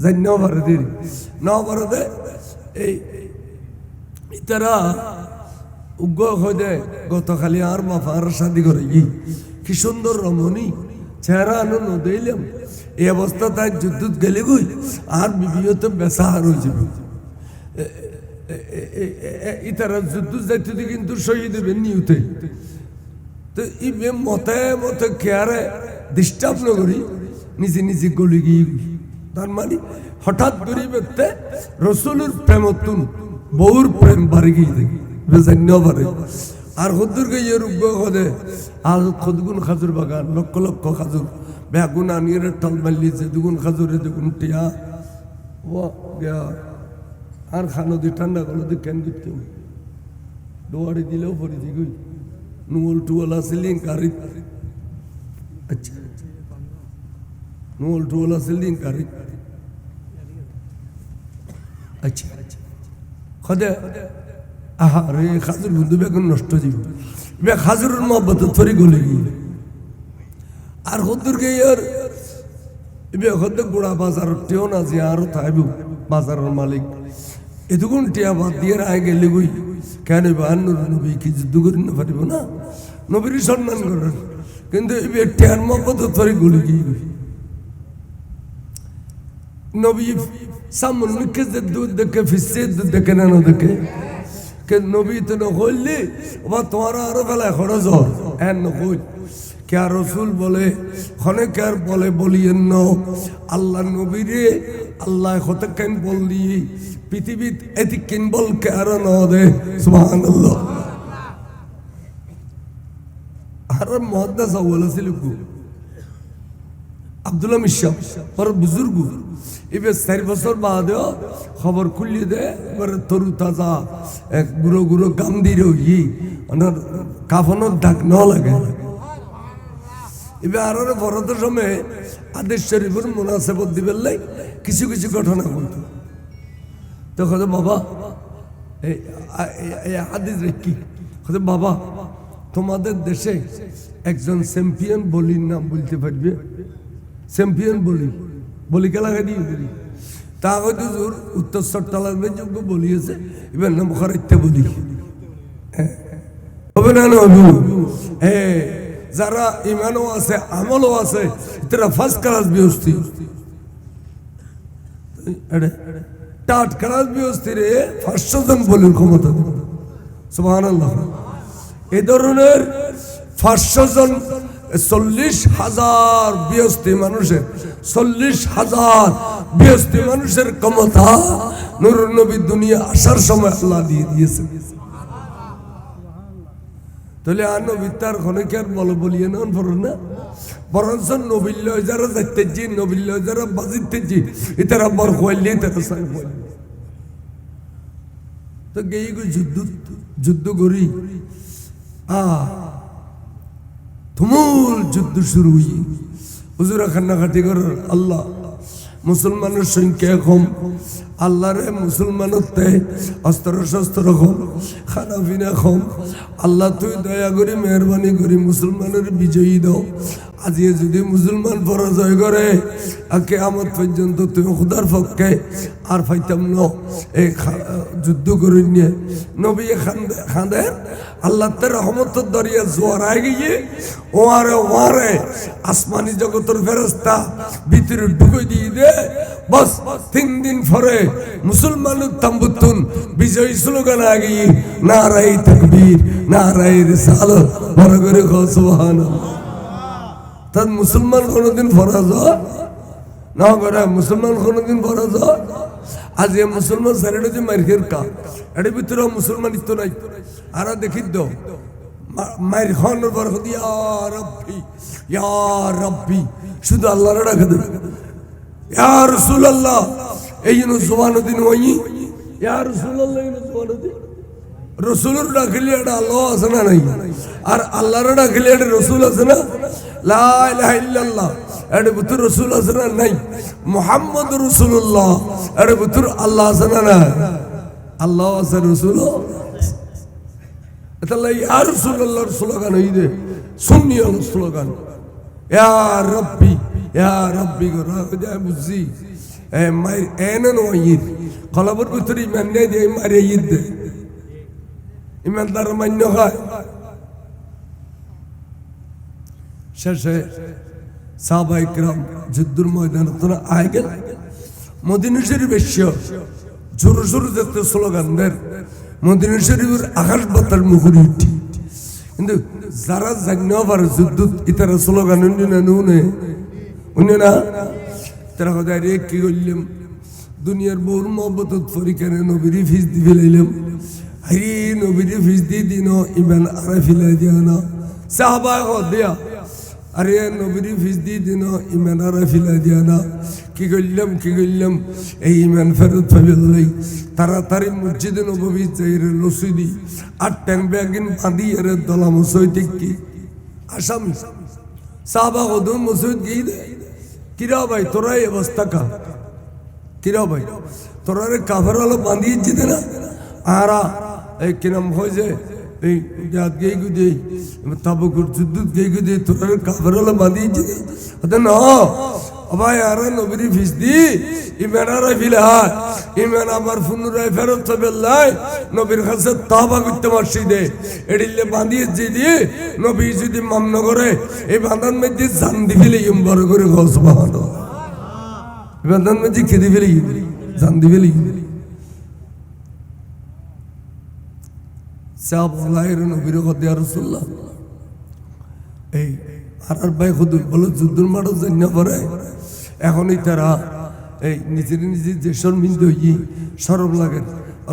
জান্য পারে দেরি না পারে দে এই তারা উগ্র হয়ে গতকালি আর বাপার শাদি করে কি সুন্দর রমণী চেহারা আনন্দ দিলাম এই অবস্থা তাই যুদ্ধ গেলে গই আর বিবিও তো বেসা হার হয়ে যাবে ইতারা যুদ্ধ যাইতে কিন্তু শহীদ হবে নিউতে তো ই মতে মতে কেয়ারে ডিস্টার্ব না করি নিজে গলি গিয়ে তার মানে হঠাৎ করে বেতে রসুলের প্রেমতুন বউর প্রেম বাড়ি গিয়ে দেখি বেজান্য পারে আর হদ্দুরকে ইয়ে রুগ্য হদে আর খদগুন খাজুর বাগান লক্ষ লক্ষ খাজুর বেগুন আনিয়ে টল মারলি যে দুগুন খাজুরে দুগুন টিয়া ও গিয়া আর খানো দি ঠান্ডা করলো দি কেন দিতে দোয়ারে দিলেও পরিধি কই নুল টুয়াল আসলেন কারি আচ্ছা নুল টুয়াল আসলেন কারি আচ্ছা খদে আহা রে খাজুর বন্ধু বেগুন নষ্ট দিব বে খাজুরের মহব্বত থরি গলে গিয়ে আর হদ্দুরকে ইয়ার এবে হদ্দে গোড়া বাজার টেও না যে আরো থাইব বাজারের মালিক এতগুণ টিয়া বাদ দিয়ে আয় গেলে গুই কেন বাহান্নর নবী কি যুদ্ধ করি না পারিব না নবীর সম্মান করেন কিন্তু এবে টিয়ার মহব্বত থরি গলে গিয়ে নবী সামন মুখে যে দুধ দেখে ফিসে দুধ দেখে না দেখে কে নবী তো নকইলি বা তোমার আরো বেলায় খরচ হ্যাঁ নকইল কে রসুল বলে খনেকার বলে বলিয়েন ন আল্লাহ নবীরে আল্লাহ হতে কেন বললি পৃথিবীত এটি কিন বল কে আর ন দে সুবহানাল্লাহ আর মুহাদ্দিস বলেছিল কো আব্দুল্লাহ মিশা বড় বুজুর্গ এবার 4 বছর বাদেও খবর খুললি দে এবার তরু তাজা এক গুঁড়ো গুঁড়ো গাম দিয়ে ই ওনার কাফনের ডাক ন লাগে এবার আরো ভরতের সময় আদেশ শরীফের মুনাসেবত দিবেন লাই কিছু কিছু ঘটনা ঘটতো তখন বাবা এই হাদিস কি বাবা তোমাদের দেশে একজন চ্যাম্পিয়ন বলির নাম বলতে পারবে চ্যাম্পিয়ন বলি খেলা দিয়ে বলি তা হয়তো জোর উত্তর সট্টালার যোগ্য বলিয়েছে এবার নাম খরাইতে বলি হবে না হ্যাঁ যারা ইমানও আছে আমলও আছে তারা ফার্স্ট ক্লাস ব্যবস্থি টাট ক্লাস ব্যবস্থি রে 500 জন বলির ক্ষমতা সুবহানাল্লাহ এই ধরনের 500 জন 40,000 ব্যস্তি মানুষের 40,000 ব্যস্তি মানুষের ক্ষমতা নূর নবী দুনিয়া আসার সময় আল্লাহ দিয়ে দিয়েছে তাহলে আর নবী তার খনেকার বল বলিয়ে নন পড়ো না বরঞ্চ নবীল্য যারা যাইতেছি নবীল্য যারা বাজিতেছি এটারা বর খোয়াইলে তারা সাই তো গেই যুদ্ধ করি তুমুল যুদ্ধ শুরু হই হুজুরা কান্নাকাটি করার আল্লাহ মুসলমানের সংখ্যা কম আল্লাহরে মুসলমানতে অস্ত্র শস্ত্র কম খানা পিনা কম আল্লাহ তুই দয়া করি মেহরবানি করি মুসলমানের বিজয়ী দাও আজি যদি মুসলমান পরাজয় করে কিয়ামত পর্যন্ত তুই খুদার পক্ষে আর পাইতাম না এই যুদ্ধ করে নিয়ে নবী খান্দে আল্লাহ তার রহমতের দরিয়া জোয়ার আই গিয়ে ওয়ারে আসমানি জগতের ফেরেশতা ভিতরে ঢুকে দিয়ে দে বস 3 দিন পরে মুসলমানের তাম্বুতুন বিজয় স্লোগান আগে নারায়ে তাকবীর নারায়ে রিসালাত বড় করে সুবহানাল্লাহ তার মুসলমান কোনদিন পরাজয় না করে মুসলমান কোনদিন পরাজয় আজ এই মুসলমান সারিটা যে মাইর কা এর ভিতরে মুসলমান ইতো নাই আর দেখি তো মাইর খান বরকত ইয়া রব্বি শুধু আল্লাহর ডাকে দেবে ইয়া রাসূলুল্লাহ এই জন্য জবানুদ্দিন ওই ইয়া রাসূলুল্লাহ এই জবানুদ্দিন রসুলের ডাকলে এটা আল্লাহ আছে না নাই আর আল্লাহর ডাকলে এটা রসুল আছে না লা ইলাহা ইল্লাল্লাহ এটা ভিতর রসুল আছে না নাই মুহাম্মদ রাসূলুল্লাহ এর ভিতর আল্লাহ আছে না না আল্লাহ আছে রসুল তাহলে ইয়া রাসূলুল্লাহর স্লোগান হই দে সুন্নি স্লোগান ইয়া রব্বি গরা বুঝি এ মাই এনন ওয়িদ কলবর ভিতর ইমান নেই দে মারে ঈদ দে ইমানদার মান্য হয় শেষে সাহাবায়ে কিরাম যুদ্ধের ময়দানে তোরা আয় গেল মদিনা শরীফ এসে জোরে জোরে যেতে স্লোগান দেন মদিনা শরীফের আকাশ বাতাস মুখরি উঠি কিন্তু যারা জান্য পারে যুদ্ধ ইতারা স্লোগান উনি না তারা কোথায় রে কি করলাম দুনিয়ার বহু মহব্বত পরীক্ষানে নবীরই ফিস দি ফেলাইলাম হরি নবীর ফিস দিয়ে দিন ইমান আরে ফিলাই দিয়া না সাহাবা দিয়া আরে নবীর ফিস দিয়ে দিন ইমান আরে ফিলাই দিয়া না কি করলাম এই ইমান ফেরত পাইলাই তাড়াতাড়ি মসজিদে নববী যাইরে লসুদি আর ট্যাং ব্যাগিন বাঁধি এর দলা মসজিদ কি আসামি সাহাবা কদম মসজিদ গিয়ে দে কিরা ভাই তোরা এই অবস্থা কা কিরা ভাই তোরা রে কাফের হলো বাঁধিয়ে যেতে না আরা এই কিরম হয়েছে এই জাত গেই গুদে তাবুকুর যুদ্ধ গেই গুদে তোরা রে কাফের হলো বাঁধিয়ে যেতে না ভাই আর নবীর ফিস দি ইমান আর ফিলহাল ইমান আমার পুনরায় ফেরত হবে লাই নবীর কাছে তাওবা করতে পারছি দে এডিলে বাঁধিয়ে দি নবী যদি মান্য করে এই বাঁধান মধ্যে জান দিবিলে বড় করে সুবহানাল্লাহ বাঁধান মধ্যে খেতে ফেলে জান দিবিলে সাহাব আল্লাহর নবীর কথা ইয়া রাসূলুল্লাহ এই আর ভাই খুদুর বলো যুদ্ধের মাঠে জন্য পড়ে এখনই তারা এই নিজের যে শর্মিন্দ হই সরব লাগে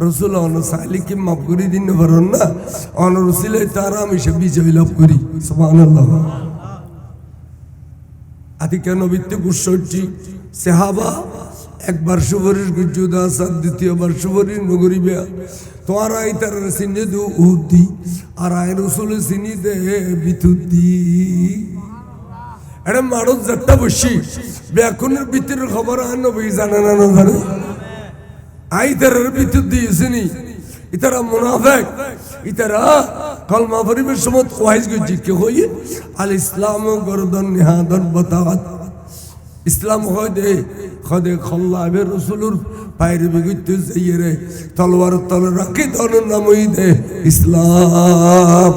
রসুল অন চাইলে কি মাফ করে দিন পারেন না অন রসিলে তারা আমি সে বিজয় লাভ করি সুবহানাল্লাহ আদি কেন ভিত্তি গুসটি সাহাবা একবার সুবরির গুজুদা সাদ দ্বিতীয়বার সুবরির নগরী বেয়া তোমার আই তার সিনে দু উদ্দি আর আই রসুল সিনি দে বিতুদ্দি এটা মানুষ যাত্রা বসি ব্যাকুনের ভিতরের খবর আর নবী জানে না না জানে আই তার ভিতর দিয়েছিনি ইতারা মুনাফেক ইতারা কলমা পরিবেশ সমত ওয়াইজ গজি কে হই আল ইসলাম গরদন নিহাদন বতাত ইসলাম হয় দে খদে খল্লাবে রসুলুর পায়ের বিগুতে যাইরে তলোয়ার তলে রাখি দন নামই দে ইসলাম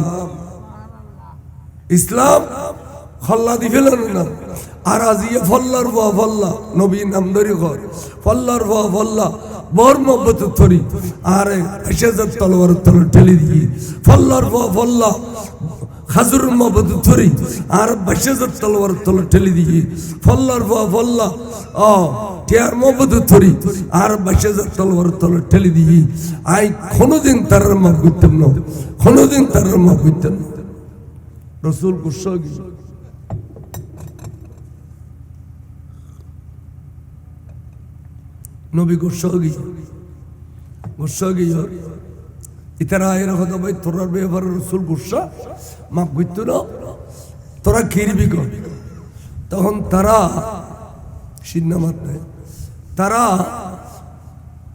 ইসলাম ফল্লা দি ফেলানো না আর আজিয়ে ফল্লার বাহ ফল্লা নবী নাম ধরি ঘর ফল্লার বাহ ফল্লা বর মহব্বত ধরি আরে এসে তলোয়ার তলে ঠেলে দিয়ে ফল্লার বাহ ফল্লা খাজুর মহব্বত ধরি আর বসে তলোয়ার তলে ঠেলে দিয়ে ফল্লার বাহ ফল্লা ও টিয়ার মহব্বত ধরি আর বসে তলোয়ার তলে ঠেলে দিয়ে আই কোনোদিন তার মাফ করতাম না কোনোদিন তার মাফ করতাম না রসুল গুসা নবী গুসা গিয়ে ইতারা এর কথা ভাই তোরার ব্যবহার রসুল গুসা মাফ করতো না তোরা খিরবি কর তখন তারা সিন্নামাত নেয় তারা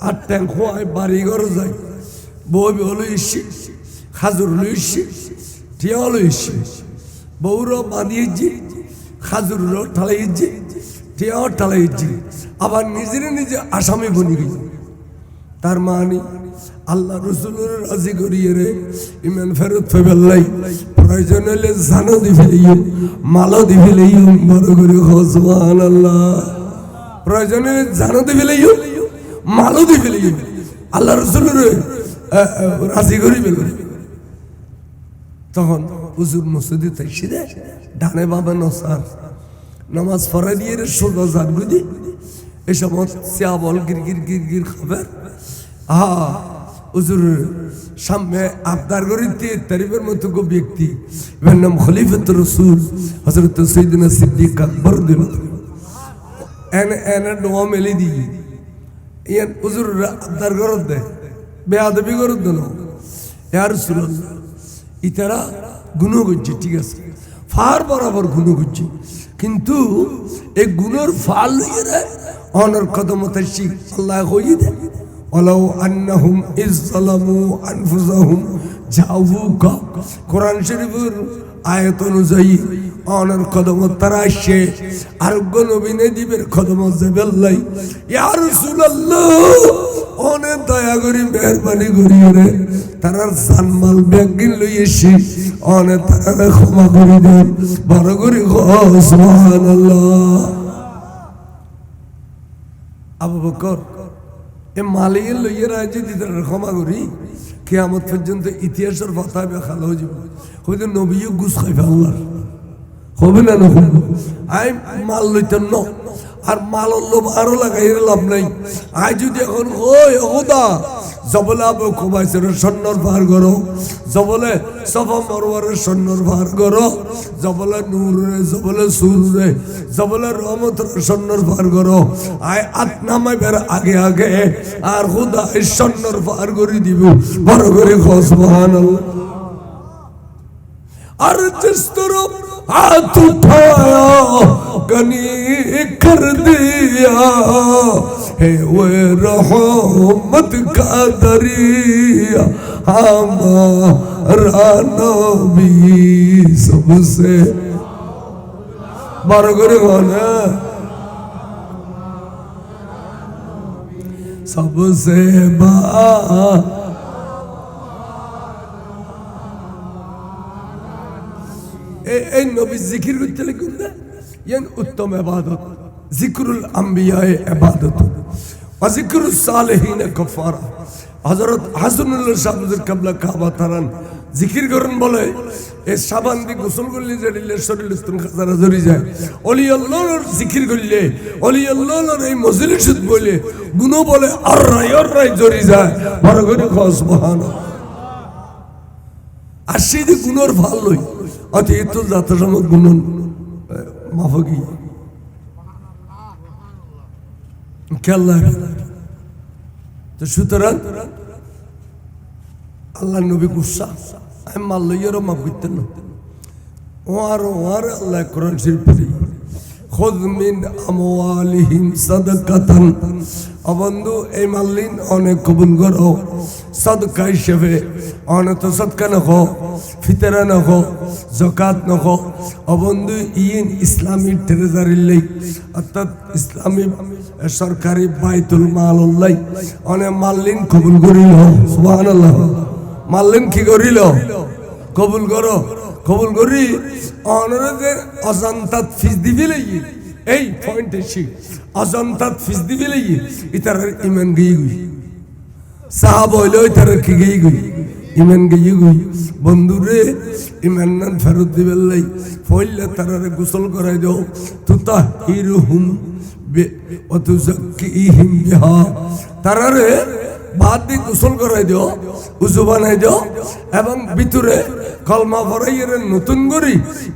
আর ট্যাঙ্ক হয় বাড়ি ঘর যায় বউ হলো ইসি খাজুর হলো ইসি টিয়া হলো ইসি বউরও বাঁধিয়েছি খাজুরও ঠালাইছি টিয়াও ঠালাইছি আবার নিজের নিজে আসামি বনি গেছে তার মানে আল্লাহ রসুলের রাজি করিয়ে রে ইমান ফেরত ফেবেলাই প্রয়োজন হলে জানো দি ফেলেই মালও দি ফেলেই বড় করে সুবহানাল্লাহ প্রয়োজন হলে জানো দি ফেলেই মালও দি ফেলেই আল্লাহ রসুলের রাজি করি ফেলে তখন হুজুর মসজিদে তাইছি রে ডানে বাবা নসার নামাজ পড়া দিয়ে রে সোজা জান গুদি এই সময় সিয়াবল গির খাবার হুজুর সামনে আবদার করিতে তারিফের মতো গো ব্যক্তি এর নাম খলিফাতুর রাসূল হযরত সাইয়েদনা সিদ্দিক আকবর দিল এনে দোয়া মেলি দি ইয়ান হুজুর আবদার করত দে বেয়াদবি করত দে ইয়া রাসূলুল্লাহ ইতারা গুনাহ করছে ঠিক আছে ফার বরাবর গুনাহ করছে কিন্তু এই গুনার ফাল লইরে অনর কদমত শিখ আল্লাহ কই দে ولو أنهم إذ ظلموا أنفسهم جاءوك قرآن شريف آية অনুযায়ী অনর কদমত তারা আসে আরোগ্য নবী নদীবের কদমত যাবেল্লাই ইয়া রাসূলুল্লাহ অনেক দয়া করি মেহরবানি করি রে তারা জানমাল ব্যাগিন লই এসে অনেক তারা ক্ষমা করে দেন বড় করে সুবহানাল্লাহ আবু বকর এ মালিকের লইয়ে রাজি দিতে ক্ষমা করি কিয়ামত পর্যন্ত ইতিহাসের কথা খালো যাব হয়তো নবীও গুছ খাইবে আল্লাহর হবে না না আই মাল লইতেন ন আর মাল লোভ আরো লাগাই লাভ নাই আই যদি এখন ওই খোদা জবলে আবু কুবাইসের সৈন্যর পার করো, জবলে সফা মরওয়ারের সৈন্যর পার করো, জবলে নূরে, জবলে সুরে, জবলে রহমতের সৈন্যর পার করো। আয় আতনামাই বের আগে আগে আর খুদা এই সৈন্যর পার করে দিব। বড় করে সুবহানাল্লাহ। আর जिस तरफ हाथ उठाया गनी कर दिया है वो रहमत का दरिया हमारा नबी सबसे बार करे गाना सबसे बा এই নবী জিকির করতে লিখুন না ইয়ান উত্তম ইবাদত জিকরুল আম্বিয়ায়ে ইবাদত ওয়া জিকরুস সালিহিন কাফারা। হযরত হাসানুল্লাহ সাহেবের কাবলা কাবা তারান জিকির করেন বলে এই সাবান দিয়ে গোসল করলে যে শরীর স্তন খাজারা জড়ি যায়। ওলি আল্লাহর জিকির করলে, ওলি আল্লাহর এই মজলিসত বলে গুণ বলে আর রায় জড়ি যায়। বড় করে সুবহানাল্লাহ। আর সেই যে গুণর ভাল লই অতিরিক্ত জাতসম্মত গুণ মাফকি খেয়াল। তো সুতরাং আল্লাহ নবী গুসা আমি মাল লইয়ারও মাফ করতেন না। ওয়ার আল্লাহ কোরআন শরীফে খুদ মিন আমওয়ালিহিম সাদাকাতান, বন্ধু এই মাল্লিন অনেক কবুল করো সদকা হিসেবে। অনেক তো সদকা নখো, ফিতরা নখো, জাকাত নখো। বন্ধু ইন ইসলামী ট্রেজারির অর্থাৎ ইসলামী সরকারি বাইতুল মালুল্লাহ অনেক মাল্লিন কবুল করিল। সুবহানাল্লাহ। মাল্লিন কি করিল? কবুল করো। কবুল করি অনরে অজান্তাত ফিস দিবি লাগি। এই পয়েন্ট এসি অজান্তাত ফিস দিবি লাগি ইতার ইমান গিয়ে গুই সাহাবা হইল ইতার কি গিয়ে গুই ইমান গিয়ে গুই। বন্ধুরে ইমান নান ফেরত দিবেন লাই ফইলে তারারে গোসল করাই দাও। তুতাহিরুহুম ওয়াতুযাক্কিহিম বিহা, তারারে বাদ দিয়ে গোসল করাই দিও, উজু বানাই দিও এবং ভিতরে কলমা পড়াইয়ের নতুন করি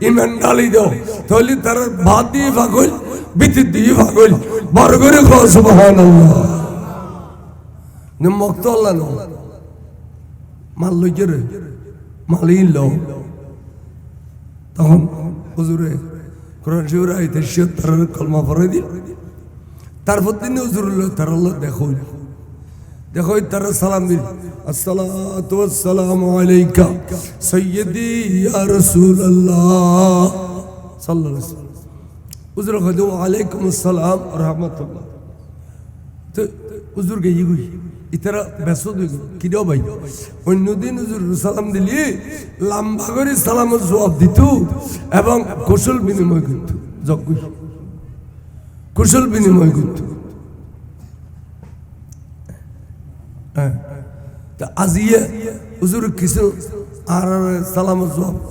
ইমান ঢালি দিও। তাহলে তার বাদ দিয়ে ভাগল, ভিতর দিয়ে ভাগল। বড় করে সুবহানাল্লাহ। মক্ত আল্লাহ ন মাল লইকে রে মালিন ল তখন হুজুরে কোরআন শরীফ আইতে তার কলমা পড়াই দিল। তারপর দিন হুজুরুল্লাহ তার আল্লাহ দেখো দেখো তারা সালাম দিল, আসসালাতু ওয়াসসালামু আলাইকা সাইয়্যিদি ইয়া রাসূলুল্লাহ সাল্লাল্লাহু আলাইহি ওয়াসাল্লাম। হুজুর কইলো ওয়ালাইকুম আসসালাম ওয়া রাহমাতুল্লাহ। তো হুজুর গে ইগুই ইতারা ব্যস্ত হই কি দাও ভাই। অন্যদিন হুজুর সালাম দিলি লম্বা করে সালামের জবাব দিত এবং কুশল বিনিময় করত। যজ্ঞ কুশল বিনিময় করত। আজিয়ে হুজুর কিছু আর সালাম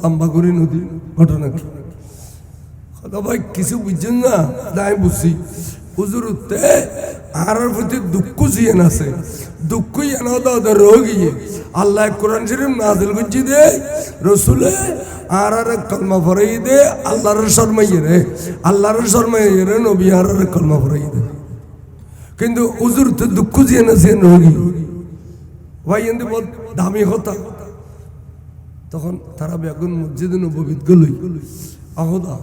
লম্বা করে নদী ঘটনা কি ভাই কিছু বুঝছেন না? তাই বুঝছি হুজুর আর প্রতি দুঃখ জিয়ান আছে, দুঃখ ইয়ানা রোগী আল্লাহ কোরআন শরীফ নাযিল করছি দে রসুলে আর কলমা পড়াই দে আল্লাহর শর্মাইয়ে রে, আল্লাহর শর্মাইয়ে রে নবী আর কলমা পড়াই দে। কিন্তু হুজুর তো দুঃখ জিয়ান আছে রোগী ভাই এমনি বল দামি হতা। তখন তারা বেগুন মসজিদে নববীত গলই আহদা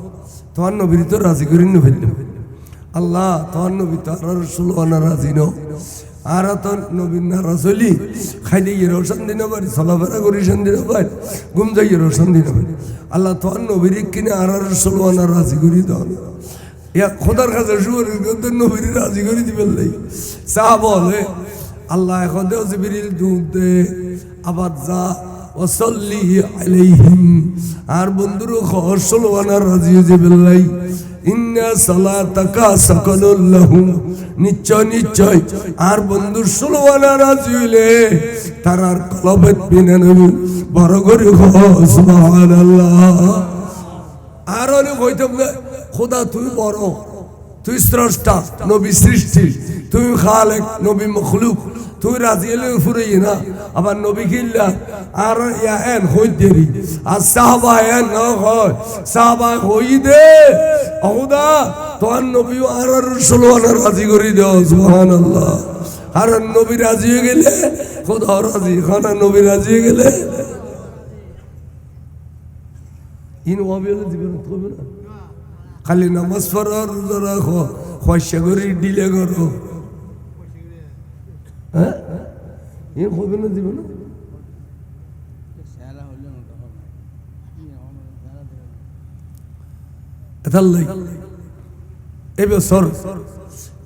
তোমার নবীর তো রাজি করি না ফেললে আল্লাহ তোমার নবী তো আর ষোলো রাজি ন আর তো নবীর নারাজ হইলি খাইলে ইয়েরও শান্তি না পারি, চলাফেরা করি শান্তি না পারি, ঘুম যাই ইয়েরও শান্তি না পারি। আল্লাহ তোমার নবীর কিনে আর ষোলো রাজি করি দাও ইয়া খোদার কাছে শুয়ার নবীর রাজি করে দিবেন লাই চা বলে আল্লাহ এখন দেও জিবরিল দুধ দে আবার যা ওয়াসাল্লি আলাইহিম আর বন্ধুরও খসলওয়ানা রাজি হয়ে বেলাই ইন্না সালাতাকা সাকানুল লাহুম নিশ্চয় নিশ্চয় আর বন্ধুর সলওয়ানা রাজি হইলে তারার কলবেত বিনা নবী বড় করে সুবহানাল্লাহ। আর অনেক হইতাম না খোদা তুই বড়, তুই স্রষ্টা নবী সৃষ্টি, তুই খালেক নবী মখলুক, তুই রাজি হলে ফুরে না আবার নবী কিল্লা আর ইয়া এন হই দেরি আর সাহাবা এন না হয় সাহাবা হই দে অহুদা তোর নবী আর রাসূলুল্লাহ রাজি করে দাও সুবহানাল্লাহ আর নবী রাজি হয়ে গেলে খোদা রাজি খানা নবী রাজি হয়ে গেলে ইন ওয়াবিলে দিবেন তবে না খালি নামাজ পড়ো রোজা রাখো পয়সা করে ডিলে করো হ্যাঁ ইন হবে না দিবে না এতাল্লাই এবছর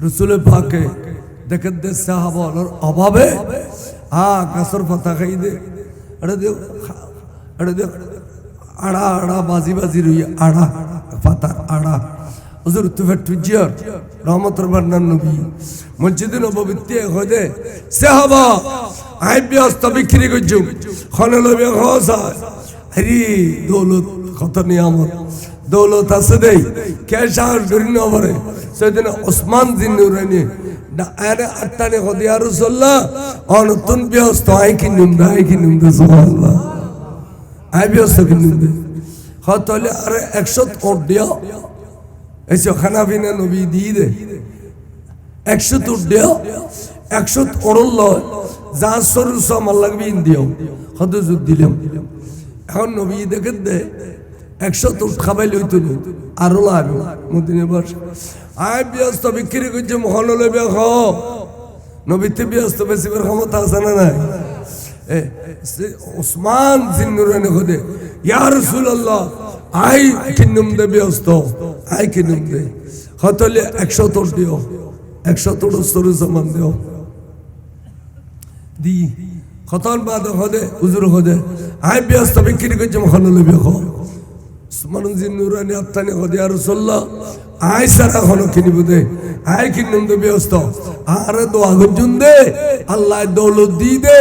রসুলের পাকে দেখেন দে সাহাবার অভাবে গাছের পাতা খাই দে এটা দেখ আড়া আড়া বাজি বাজি রই আড়া পাতার আড়া হুজুর তুফার তুজিয়ার রহমতুর বান্নার নবী মসজিদে নববীতে হদে সাহাবা আই ব্যস্ত বিক্রি করছুম খনে লবে খসা আরে দৌলত কত নিয়ামত দৌলত আছে দেই কে সাহস করি না পারে সেদিন ওসমান জিন নুরানি আরে আটটানে হদে আর রাসূলুল্লাহ অনতুন ব্যস্ত আই কিনুম দে সুবহানাল্লাহ আই ব্যস্ত কিনুম দে হতলে আরে 100 ওট দিও ऐसे खाना पीना नबी दी दे 100 तो दियो 100 ओरल्लो जा सरुसा मल्लग भी दियो हदु जुद दिलम এখন নবী দেখে দে 100 তো খাবাই লইতো নি আর লাভ মদিনে বস আই ব্যস্ত বিক্রি করছে মহল লবে খ নবীতে ব্যস্ত বেশি বের ক্ষমতা আছে না নাই ওসমান জিন্নুরানি খোদে ইয়া রাসূলুল্লাহ আই কিনুম দে ব্যস্ত আই কিনুম দে হতলে 100 তোর দিও 100 তোর সরু সমান দিও দি খতন বাদ হদে হুজুর হদে আই ব্যস্ত বিক্রি করছে মহল লবে খ ওসমান জিন্নুরানি আত্তানি হদে আর রাসূলুল্লাহ আই সারা হলো কিনিব দে আই কিনুম দে ব্যস্ত আরে দোয়া গজুন দে আল্লাহ দৌলত দি দে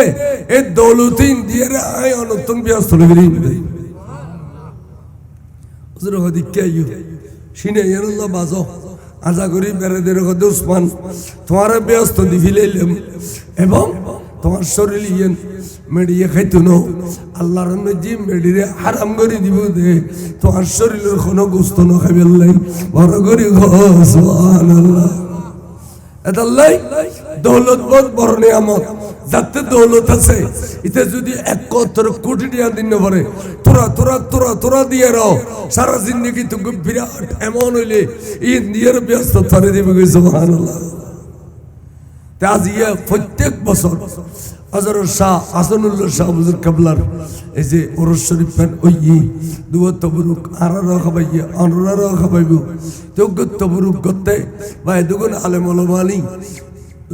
এ দৌলতিন দিয়ে আই অনতন ব্যস্ত লগিন দে হুজুর হদি কেয়ু সিনে ইয়াল্লাহ বাজো আজা করি বেরেদের হদে ওসমান তোমার ব্যস্ত দি ফিলাইলাম এবং তোমার শরীর ইয়েন মেডিয়ে খাইতো না আল্লাহর নজি মেডিরে হারাম করে দিব দে তোমার শরীরের কোনো গোস্ত না খাইবেন লাই বড় করি সুবহানাল্লাহ এতাল্লাই দৌলত বহুত বড় নিয়ামত যাতে দৌলত আছে এটা যদি 71 কোটি টাকা দিন পারে তোরা দিয়ে রাও সারা জিন্দগি তুমি বিরাট এমন হইলে ইন্ডিয়ার ব্যস্ত ধরে দিবে সুবহানাল্লাহ আজ ইয়ে প্রত্যেক বছর হযরত শাহ হাসানুল্লাহ শাহ হুজুর কেবলার এই যে ওরস শরীফ পেন ওই দুয়া তবরুক আরারা খাবাইয়া আনরারা খাবাইবো যোগ্য তবরুক করতে বা দুগুণ আলেম ওলামানি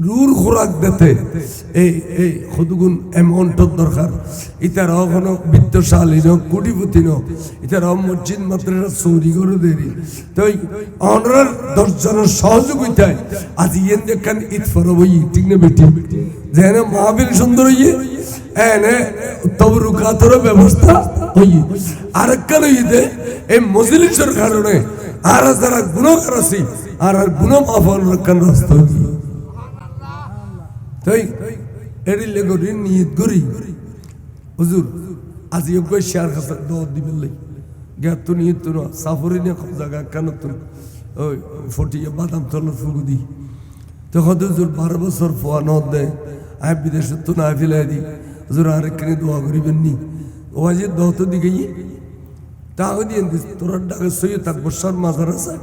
রুর খোরাক দিতে এই খুদগুণ অ্যামাউন্টের দরকার ইতারা কোনো বিত্তশালী ন কোটিপতি ন ইতারা মসজিদ মাদ্রাসা চৌরি করে দেরি তো অনরার 10 জনের সহযোগিতায় আজ ইয়েন দেখেন ঈদ ফরব ঠিক না বেটি যেন মাহফিল সুন্দর হইয়ে এনে তবরুকাতের ব্যবস্থা হইয়ে আরেকখান ঈদে এই মজলিসের কারণে আর যারা গুনাহগার আছে আর গুনাহ মাফ হওয়ার কারণ রাস্তা হইয়ে তাই এরিলে গরি নিয়ত করি হুজুর আজ ইয়োগ্য শেয়ার খাতা দোয়া দিবেন লাই জ্ঞাত নিয়ত তো সাফরি নিয়ে সব জায়গা কেন তো ওই ফটিয়ে বাদাম তলার ফুগু দি তখন হুজুর 12 বছর ফোয়া নদ দেয় আয় বিদেশে তো না ফেলাই দি হুজুর আরেকখানে দোয়া করিবেন নি ও আজ দোয়া তো দিকে তাও দিয়ে দিস তোর ডাকে সই থাকবো সর মাজার আছে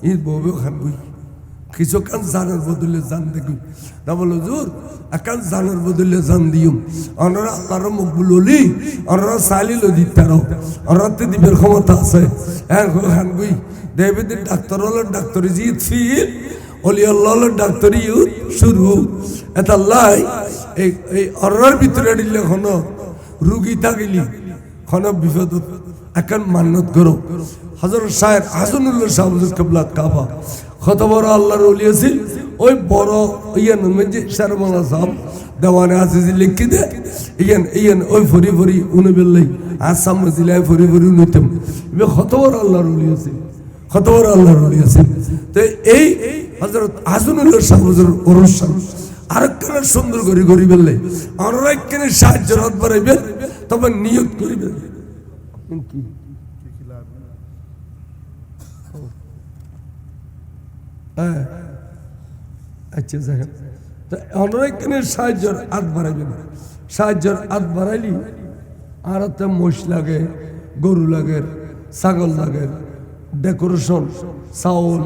এই বউবেও খানবই কিছু কান জানার বদলে জান দেখুন না বলো হুজুর একান জানার বদলে জান দিও অনরা আল্লাহর মকবুল হলি অনরা সালিল দিতারো অনরাতে দিবের ক্ষমতা আছে হ্যাঁ খানবই দেবীদের ডাক্তার হলো ডাক্তার জিত ফিল অলি আল্লাহ ডাক্তার ইউত শুরু এটা লাই এই অনরার ভিতরে দিলে কোনো রুগী থাকিলি কোনো বিপদ একান মান্নত করো হযরত শায়েখ হাসানুল্লাহ শাহ হুজুর কিবলা কাবা কত বড় আল্লাহর ওলি আছিল ওই বড় ইয়ান মধ্যে শারমালা সাহেব দেওয়ানে আজিজি লিখি দে ইয়ান ওই ফরি উনবেলাই আসাম মজিলাই ফরি উনিতম এ কত বড় আল্লাহর ওলি আছিল কত বড় আল্লাহর ওলি আছিল তো এই হযরত হাসানুল্লাহ শাহ হুজুর ওরস আরেকখানে সুন্দর করে গড়ি ফেললে আরেকখানে সাহায্যের হাত বাড়াইবেন তবে নিয়ত করিবেন কি আচ্ছা যাই হোক অনেকখানে সাহায্যের হাত বাড়াইবেন সাহায্যের হাত বাড়াইলি আর একটা মোষ লাগে গরু লাগে ছাগল লাগে ডেকোরেশন চাউল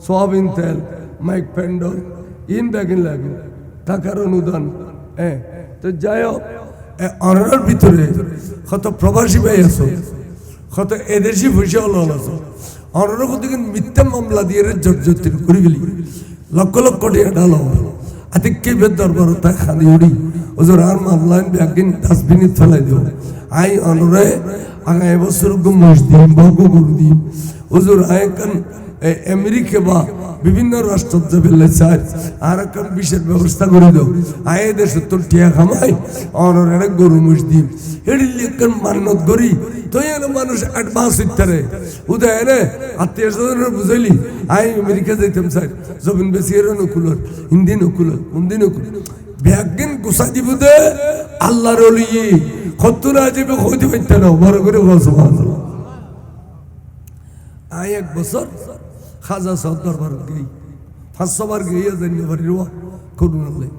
সোয়াবিন তেল মাইক প্যান্ডল ইন ব্যাগিন লাগে টাকার অনুদান হ্যাঁ তো যাই হোক অনার ভিতরে কত প্রবাসী ভাই আছো কত এদেশি বসে হলো আছো অনার কত কিন্তু মিথ্যা মামলা দিয়ে জর্জর করে গেলি লক্ষ লক্ষ টাকা ঢালো আতিকে বেদ দরবার তাই খালি উড়ি ওজোর আর মামলা ব্যাগিন ডাস্টবিনে ফেলাই দিও আই অনরে আগামী বছর মোষ দিম বা গরু দিম ওজোর আয় কান আমেরিকা বা বিভিন্ন রাষ্ট্র যাবে চাই আর একটা বিশেষ ব্যবস্থা করে দাও আয় দেশে তোর টিয়া খামাই অনরে গরু মোষ দিম এড়িলি একখান মান্নত করি তো মানুষ অ্যাডভান্স ইত্যারে উদয় রে আত্মীয় স্বজনের বুঝাইলি আই আমেরিকা যাইতাম চাই জবিন বেশি এর নকুলর হিন্দি নকুলর হিন্দি নকুল ব্যাগিন গুছা দিব দে আল্লাহর ওলি খত্তুরা যাবে হইতে পারতে না বড় করে সুবহানাল্লাহ আই এক বছর খাজা সাহেব দরবার গই 500 বার গইয়া জানি বাড়ির করুন আল্লাহ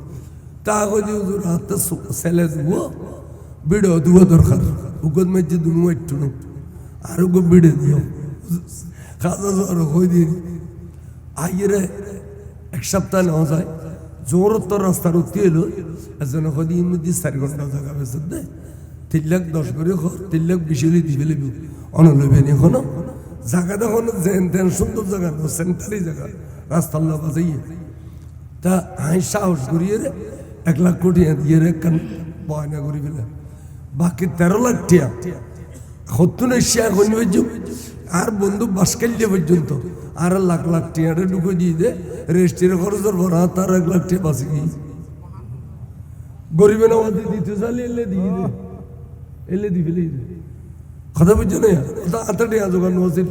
তা কইদি হুজুর হাতে সেলে দিব বিড়ো দুয়া দরকার উগদ মধ্যে দুনু একটু আর গো বিড়ে দিও খাজা সাহেব কই দি আইরে এক সপ্তাহ না যায় জোর তো রাস্তার উঠতে এলো এজন কদি মধ্যে 4 ঘন্টা জায়গা বেঁচে দে 3 লাখ 10 করে 3 লাখ 20 দিবে লিবি অনলবেন এখন জায়গা দেখুন যেন তেন সুন্দর জায়গা সেন্টারি জায়গা রাস্তার লোক যাইয়ে তা আই সাহস করিয়ে 1 লাখ কোটি দিয়ে কান বয়না করি ফেলে বাকি 13 লাখ টিয়া হতুন এসিয়া গনি আর বন্ধু বাসকাল্যে পর্যন্ত আর লাখ লাখ টিয়ারে ঢুকে দিয়ে দে রেজিস্ট্রির খরচের ভরা তার 1 লাখ টিয়া বাঁচি গিয়ে গরিবের আমাদের দিতে চালি এলে দিয়ে দে এলে দি ফেলে কথা বুঝছো না কথা আতাটি আজোগান হচ্ছে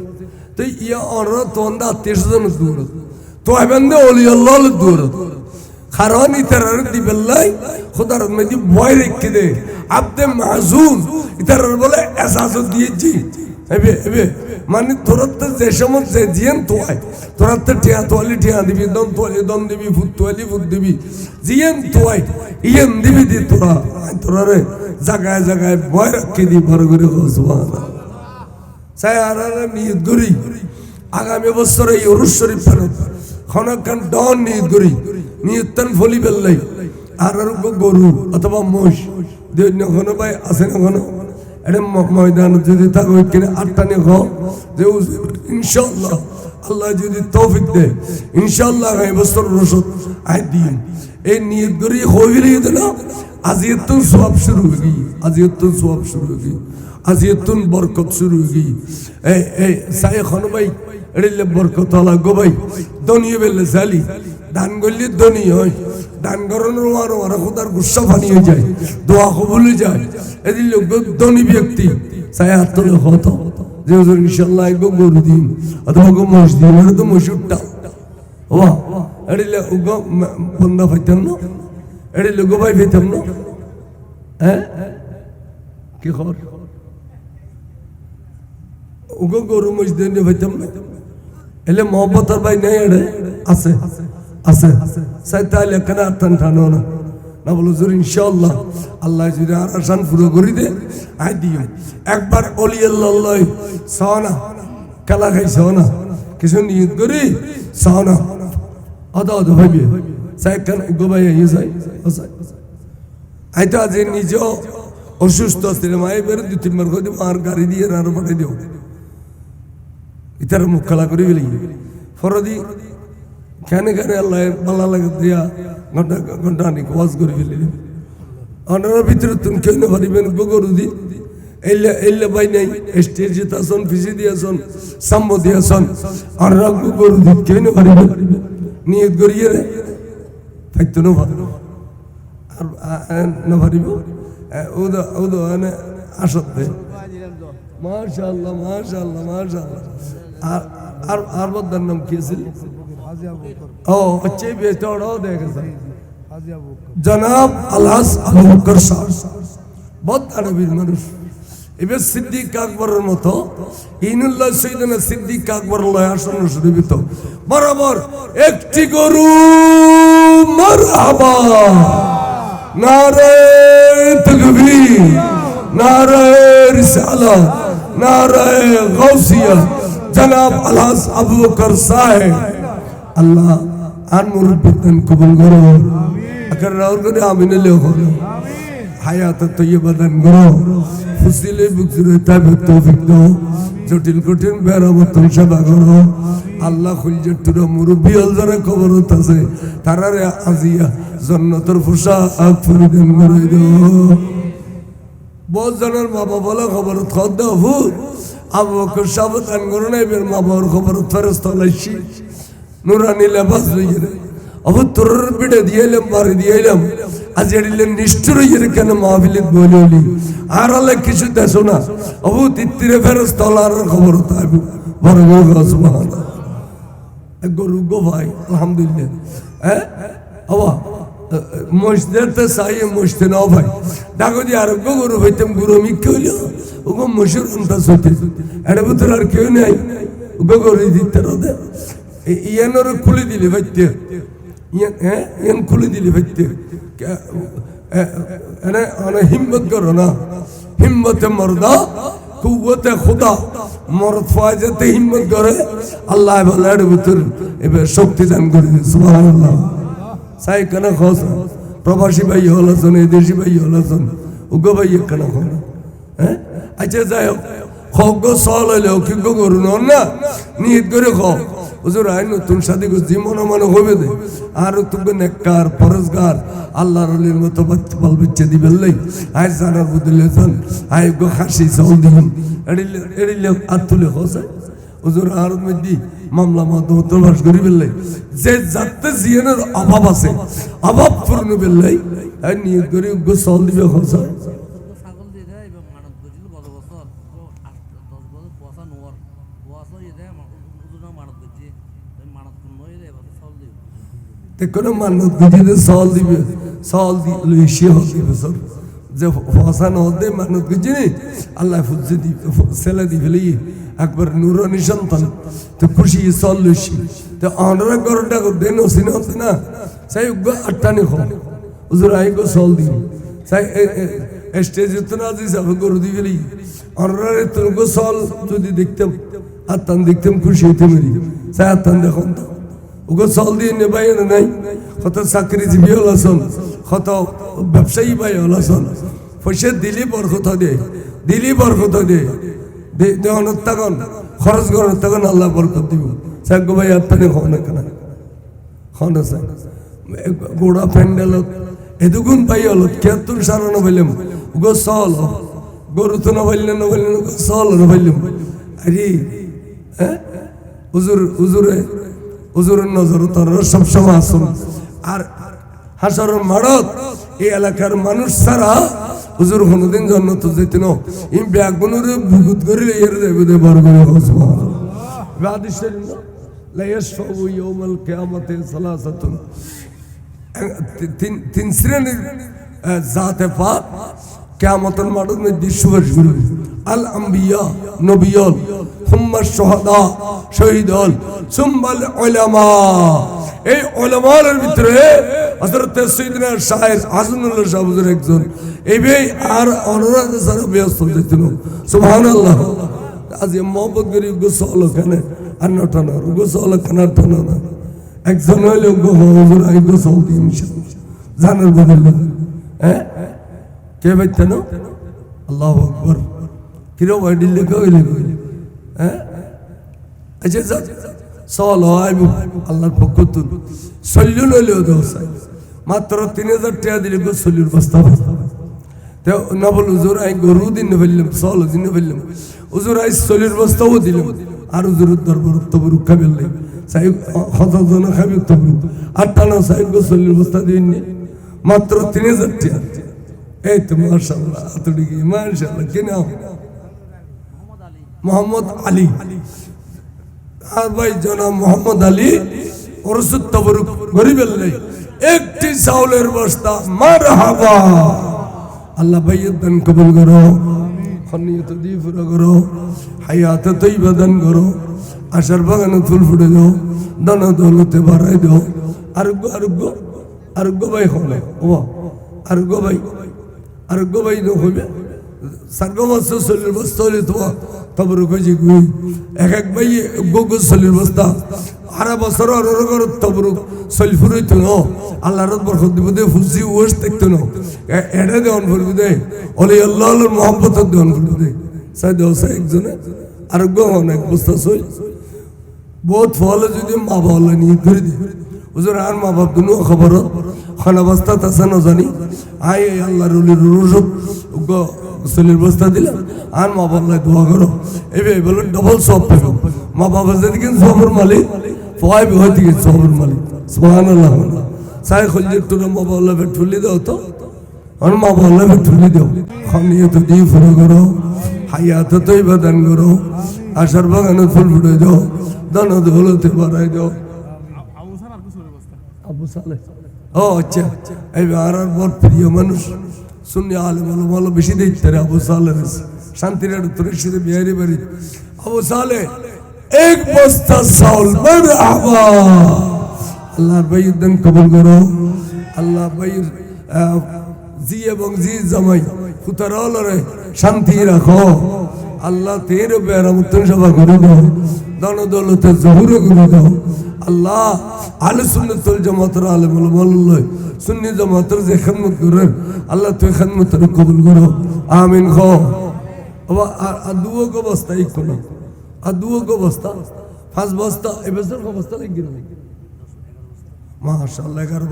তো ইয়া অনর তোন্দা আত্মীয় স্বজন দূর তো এবেন্দে অলি আল্লাহ দূর কারণ ইতার দিবেল্লাই খোদার মধ্যে ভয় রেখে দে আব্দে মাসুম ইতার বলে এসাস দিয়েছি এবে এবে মানে তোরা তো যে সময় যে জিয়ান তোয় তোরা তো টিয়া তোয়ালি টিয়া দিবি দন তোয়ালি দন দিবি ফুট তোয়ালি ফুট দিবি জিয়ান তোয় ইয়ান দিবি দি তোরা তোরা রে জায়গায় জায়গায় ভয় রাখি দি বড় করে সুবহানাল্লাহ সাই আর নিয়ত করি আগামী বছর এই উরুস শরীফ ফেরত খনকান ডন নিয়ত করি নিয়তন ফলি বেললাই আর গরু অথবা মোষ দুই কোনো ভাই আছে না কোনো এটা ময়দান যদি থাকো ওইখানে 8টা নিয়ে খাও যে ইনশাআল্লাহ আল্লাহ যদি তৌফিক দেয় ইনশাআল্লাহ এই বছর রসদ আই দিন এই নিয়ত করি হইলে না আজিয়তুন সওয়াব শুরু হয়ে গই আজিয়তুন সওয়াব শুরু হয়ে গই আজিয়তুন বরকত শুরু হয়ে গই এই সাই খান ভাই এড়িলে বরকত আলা গো ভাই দনিয়ে বেলে জালি দান করলে ধনী হয় দান করানোর আর খোদার গুসা পানি হয়ে যায় দোয়া কবুল হয়ে যায় এদিন লোক ধনী ব্যক্তি চাই হাত তোলে হত যে ইনশাল্লাহ গো গরু দিন অথবা গো মোষ দিন এটা তো মসুরটা ও এড়িলে গো বন্ধা পাইতাম না এড়িলে গো ভাই পাইতাম না হ্যাঁ কি খবর ওগো গরু মোষ দিন পাইতাম না এলে মহব্বতর ভাই নেই এড়ে আছে আছে সাই তাহলে কেনা টান টানো না না বলো জোর ইনশাআল্লাহ আল্লাহ যদি আর আসান পুরো করি দে আই দিও একবার অলি আল্লাহ সাওনা কালা খাই সাওনা কিছু নিয়ত করি সাওনা আদা আদা ভাইবে সাই কেন গোবাই আই যাই আই তো আজ নিজে অসুস্থ ছিল মাই বের 2-3 বার কই আর গাড়ি দিয়ে আর পাঠাই দিও ইতার মুখ কালা করে বলি ফরদি কেন কেন আল্লাহ ভালো লাগে দিয়া ঘন্টা ঘন্টা অনেক ওয়াজ করে ফেলি অনার ভিতরে তুমি কেউ না পারিবেন গরু দি এলে এলে ভাই নাই স্টেজ আসন ফিসি দিয়েছন সাম্য দিয়েছন আর গরু দি কেউ না পারিবেন নিয়ত করিয়ে রে ফাইতো না ভালো আর না পারিব ওদা ওদা আসতে মাশাআল্লাহ মাশাআল্লাহ মাশাআল্লাহ আর বদার নাম কি ছিল ও হচ্ছে বেতড়ও দেখে জনাব আলহাজ আবু বকর সাহেব বহুত আরবির মানুষ এবার সিদ্দিক আকবরের মতো ইনুল্লাহ সৈয়দনা সিদ্দিক আকবর আসন শরীফিত বরাবর একটি গরু মারহাবা নারে তাকবীর নারে রিসালাত নারে গাউসিয়া জনাব আলহাজ আবু বকর সাহেব আল্লাহ আর মুরব্বিতান কবুল করো আকার রাউর করে আমিন লেখো হায়াত তৈয়বা দান করো ফুসিলে বুকসুরে তাবে তৌফিক দাও জটিল কঠিন বেরামতন সেবা করো আল্লাহ খুলজে তুরা মুরব্বি হল যারা খবরত আছে তারারে আজিয়া জান্নাতের পোশাক পরিধান করে দাও বহুত জনের মা বাবা খবরত খদ দাও হুর আবু বকর সাহেব দান করো না এবার মা বাবার খবরত ফেরেশতা লাইছি নুরানি লেবাস লইয়ে অবু তোর বিড়ে দিয়েলাম বাড়ি দিয়েলাম আজ এড়িলেন নিষ্ঠুর হইয়ে কেন মাহফিলিত বলি আর আলে কিছু দেশো না অবু তিত্তিরে ফেরস তলার খবর তাইব বড় গরু গো ভাই আলহামদুলিল্লাহ হ্যাঁ হবা মসজিদে চাইয়ে মসজিদে নাও ভাই ডাকো দিয়ে আরোগ্য গরু হইতাম গুরু মিক্কে হইল ওগো মসুর অন্তা সইতে এটা ভিতর আর কেউ নেই ওগো গরু দিতে রোদে ইয়ানোর খুলে দিলে ভাইতে ইয়ান খুলে দিলে ভাইতে হিম্মত করো না হিম্মতে মর্দা কুওয়াতে খুদা মরদ ফায়জাতে হিম্মত করে আল্লাহ বলার ভিতর এবার শক্তি দান করে সুবহানাল্লাহ সাই কেন খোঁজ প্রবাসী ভাই হল আছেন এই দেশি ভাই হল আছেন উগো ভাই কেন খোঁজ হ্যাঁ আচ্ছা যাই হোক খগ্গ সল হইলেও কি গো করুন না নিয়ত করে খাও হুজুর আই নতুন শাদি করছি মনে মনে হবে দে আর তুমি নেককার ফরজগার আল্লাহর ওলির মতো বাল বিচ্ছে দিবেন লাই আই জানার বদলে চল আই গো খাসি চাউল দিবেন এড়িলে আতুলে খোঁজে হুজুর আর মধ্যে মামলা মাধ্যমে বাস করি বেললাই যে যাতে জিয়ানের অভাব আছে অভাব পূর্ণ বেললাই আর নিয়ত করে গো চাউল দিবে খোঁজা কোনো মানত গুজিতে সল দিবে সল দিলে সে দিবে সব যে ফসান হতে মানত গুজি নেই আল্লাহ ফুজে দিবে ছেলে দিবে একবার নুরানি সন্তান তো খুশি সল লইছি তো অনরা গরটা দেন ওসিন হতে না সাই উগ্র আটটানি খো হুজুর আই গো সল দিবে সাই স্টেজে তো না দিস আবে গরু দিবে অনরা তো গো সল যদি দেখতাম আত্তান দেখতাম খুশি হইতে মেরি সাই আত্তান দেখুন তো ওগো চল দিয়ে নেবাই নাই কত চাকরিজীবী হলাছন কত ব্যবসায়ী ভাই হলাছন পয়সা দিলি বরকত দে দিলি বরকত দে দেহনত তখন খরচ করার তখন আল্লাহ বরকত দিব সাগো ভাই আত্মানে খাওয়া কেন খাওয়া চাই গোড়া প্যান্ডেলত এদুগুন পাই হল কেতুন সারানো বললাম ওগো চল গরু তো নবাইলেন চল নবাইলাম আরে হ্যাঁ হুজুরে হুজুরের নজর তারা সবসময় আসুন আর হাসরের মারত এই এলাকার মানুষ ছাড়া হুজুর কোনোদিন জান্নাতে যেত না এই ব্যাগুনের বুগুত করিলে এর দেবে দে বার করে হসবা হাদিস শরীফ লা ইয়াশফাউ ইয়াউমাল কিয়ামাতি সালাসাতুন তিন শ্রেণীর জাতে পাক কিয়ামতের মাঠের মধ্যে সুপারিশ করবে আল আম্বিয়া নবিয়ল হুম্মা শুহাদা শহীদল সুম্মাল উলামা এই উলামার ভিতরে হযরত সাইয়েদনা শাহের হাসানুল্লাহ শাহ হুজুর একজন এই আর অনুরাগ সারা ব্যস্ত যেতেন সুবহানাল্লাহ আজ মোহাম্মদ গরিব গোসল কেন আন্নটা না গোসল কেন না একজন হইলে হুজুর আই গোসল দিই ইনশাআল্লাহ জানার বদলে হ্যাঁ কে বাইতেন আল্লাহু আকবার কিরো ওয়াইডিল লেখা হইলে হ্যাঁ আচ্ছা সল হয় আল্লাহর পক্ষ থেকে সল্লু লইলেও দোসাই মাত্র 3000 টাকা দিলে গো সল্লুর বস্তা তো নবল হুজুর আই গরু দিন ফেললাম সল দিন ফেললাম হুজুর আই সল্লুর বস্তাও দিলাম আর হুজুরের দরবার তবরু খাবেন লাই সাহেব হাজার জন খাবে তবরু আটটানো সাহেব গো সল্লুর বস্তা দিন মাত্র 3000 টাকা এই তো মাশাআল্লাহ আতড়ি কি মাশাআল্লাহ কি নাম মোহাম্মদ আলী আর ভাই জনাব মোহাম্মদ আলী ওরসুত তবরুক গরিবের লাই একটি চাউলের বস্তা মারহাবা আল্লাহ ভাইয়ের দান কবুল করো খনিয়ত দিয়ে পুরো করো হায়াত তৈবা দান করো আশার বাগানে ফুল ফুটে দাও দানা দৌলতে বাড়াই দাও আরোগ্য আরোগ্য আরোগ্য ভাই হলে ও আরোগ্য ভাই হইবে সার্গো বস্তা চল্লিশ বস্তা হলে তো তবর কইছি গুই এক ভাই গোগো চল্লিশ বস্তা আড়া বছর আর তবর চলফুর হইতো ন আল্লাহর বরকত দিব দে ফুসি ওয়াস দেখতো না এটা দেওয়ান করবি দে ওলি আল্লাহর মহব্বত দেওয়ান করবি দে সাই দেও সাই একজনে আরোগ্য হন এক বস্তা চল বহুত ফলে যদি মা বাবা নিয়ে করে দি হুজুর আর মা বাপ দুনো খবর খানা বস্তা তাসা ন জানি আই আল্লাহর ওলির রুজুক চল্লিশ বস্তা দিলাম আর মা বাবা দোয়া করো এবার বলুন ডবল সব পেল মা বাবা যেদিকে সবর মালিক ফয় হয়ে দিকে সবর মালিক সুবহানাল্লাহ সাই খুললে তোরা মা বাবা ভেট ঠুলি দাও তো আর মা বাবা ভেট ঠুলি দাও খানিয়ত দিয়ে ফুরো করো হায়াত তৈবা দান করো আশার বাগানে ফুল ফুটে দাও দানা দৌলতে বাড়াই দাও আবু সালে ও আচ্ছা এবার আর বড় প্রিয় মানুষ শুনে আলে ভালো বেশি দেখতে রে আবু সালে শান্তির তোরের সাথে বিহারি বাড়ি আবু সালে এক বস্তা চাউল মারহাবা আল্লাহর ভাইয়ের দান কবুল করো আল্লাহ ভাইয়ের জি এবং জি জামাই ফুতারালরে শান্তি রাখো আল্লাহ তেরো বেরামতন সভা করে দাও দানা দৌলতে জহুরে করে দাও আল্লাহ আলে সুন্নাতুল জামাতের আলেম ওলামাল্লাহ সুন্নি জামাতের যে খিদমত করেন আল্লাহ তুই খিদমতের কবুল করো আমিন খো বাবা আর দুও গো বস্তা এক কোন আর দুও গো বস্তা পাঁচ বস্তা এই বছর গো বস্তা লাগি না মাশাআল্লাহ 11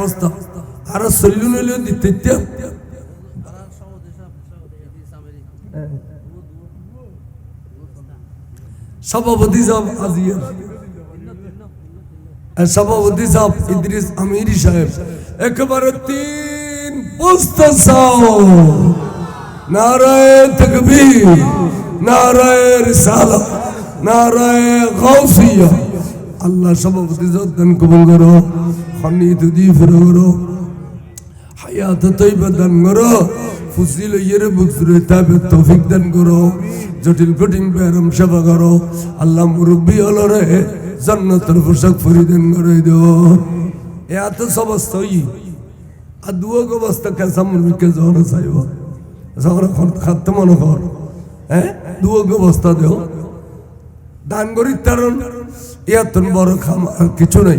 বস্তা আর সল্লু নলে দিতে সভাপতি সাহেব আজিয়া সভাপতি সাহেব ইদ্রিস আমিরি সাহেব একবারে 3 বস্তা চাউল নারায়ে তাকবীর নারায়ে রিসালাত নারায়ে গাউসিয়া আল্লাহ সভাপতি দান কবুল করো খনিয়ত দিয়ে ফুরো করো হায়াত তৈবা দান করো ফুসিল ইয়ের বুকসুরে তাবে তৌফিক দান করো জটিল কঠিন বেরম সেবা করো আল্লাহ মুরব্বী হলরে জান্নাতের পোশাক পরিধান করে দিও এত সমস্ত আর দুও অবস্থা কেসা মুরব্বীকে যখন চাইব যখন খাদ্য মনে কর হ্যাঁ দুও অবস্থা দেও দান করি তারণ এত বড় খাম আর কিছু নাই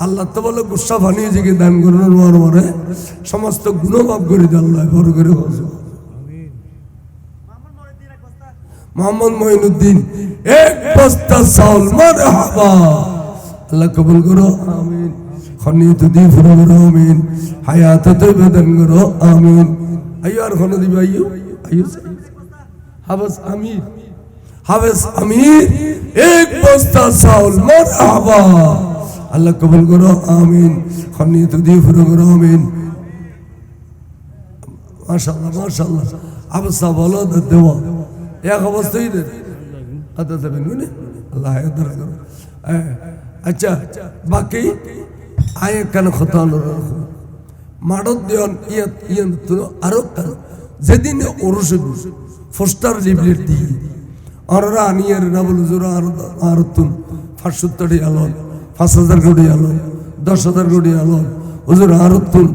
আল্লাহ তো বলে গুসা বানিয়ে যে দান করার মরে সমস্ত গুণভাব করে দিয়ে আল্লাহ বড় করে মোহাম্মদ মঈনুদ্দিন এক বস্তা চাউল মারহাবা আল্লাহ কবুল করো আমিন খনিয়ত দিয়ে ফুরো করো আমিন হায়াত তৈবা দান করো আমিন আইয়ো আর খনো দিবে আইয়ো হাফেজ আমির এক বস্তা চাউল মারহাবা আল্লাহ কবুল করো আমিন খনিয়ত দিয়ে ফুরো করো আমিন মাশাআল্লাহ আবসা বলো দেওয়া এক অবস্থায় দে আদা যাবেন না আল্লাহ হায়াত করো আচ্ছা বাকি আয় কেন কথা রাখো মাডত দিয়ন ইয়ান তো আরো কাল যেদিন ওরসে ফোস্টার লিবলেট দিয়ে অররা আনিয়ার নাবল জোরা আর তুম 570 আলো 5000 কোটি আলো 10000 কোটি আলো হুজুর আর তুম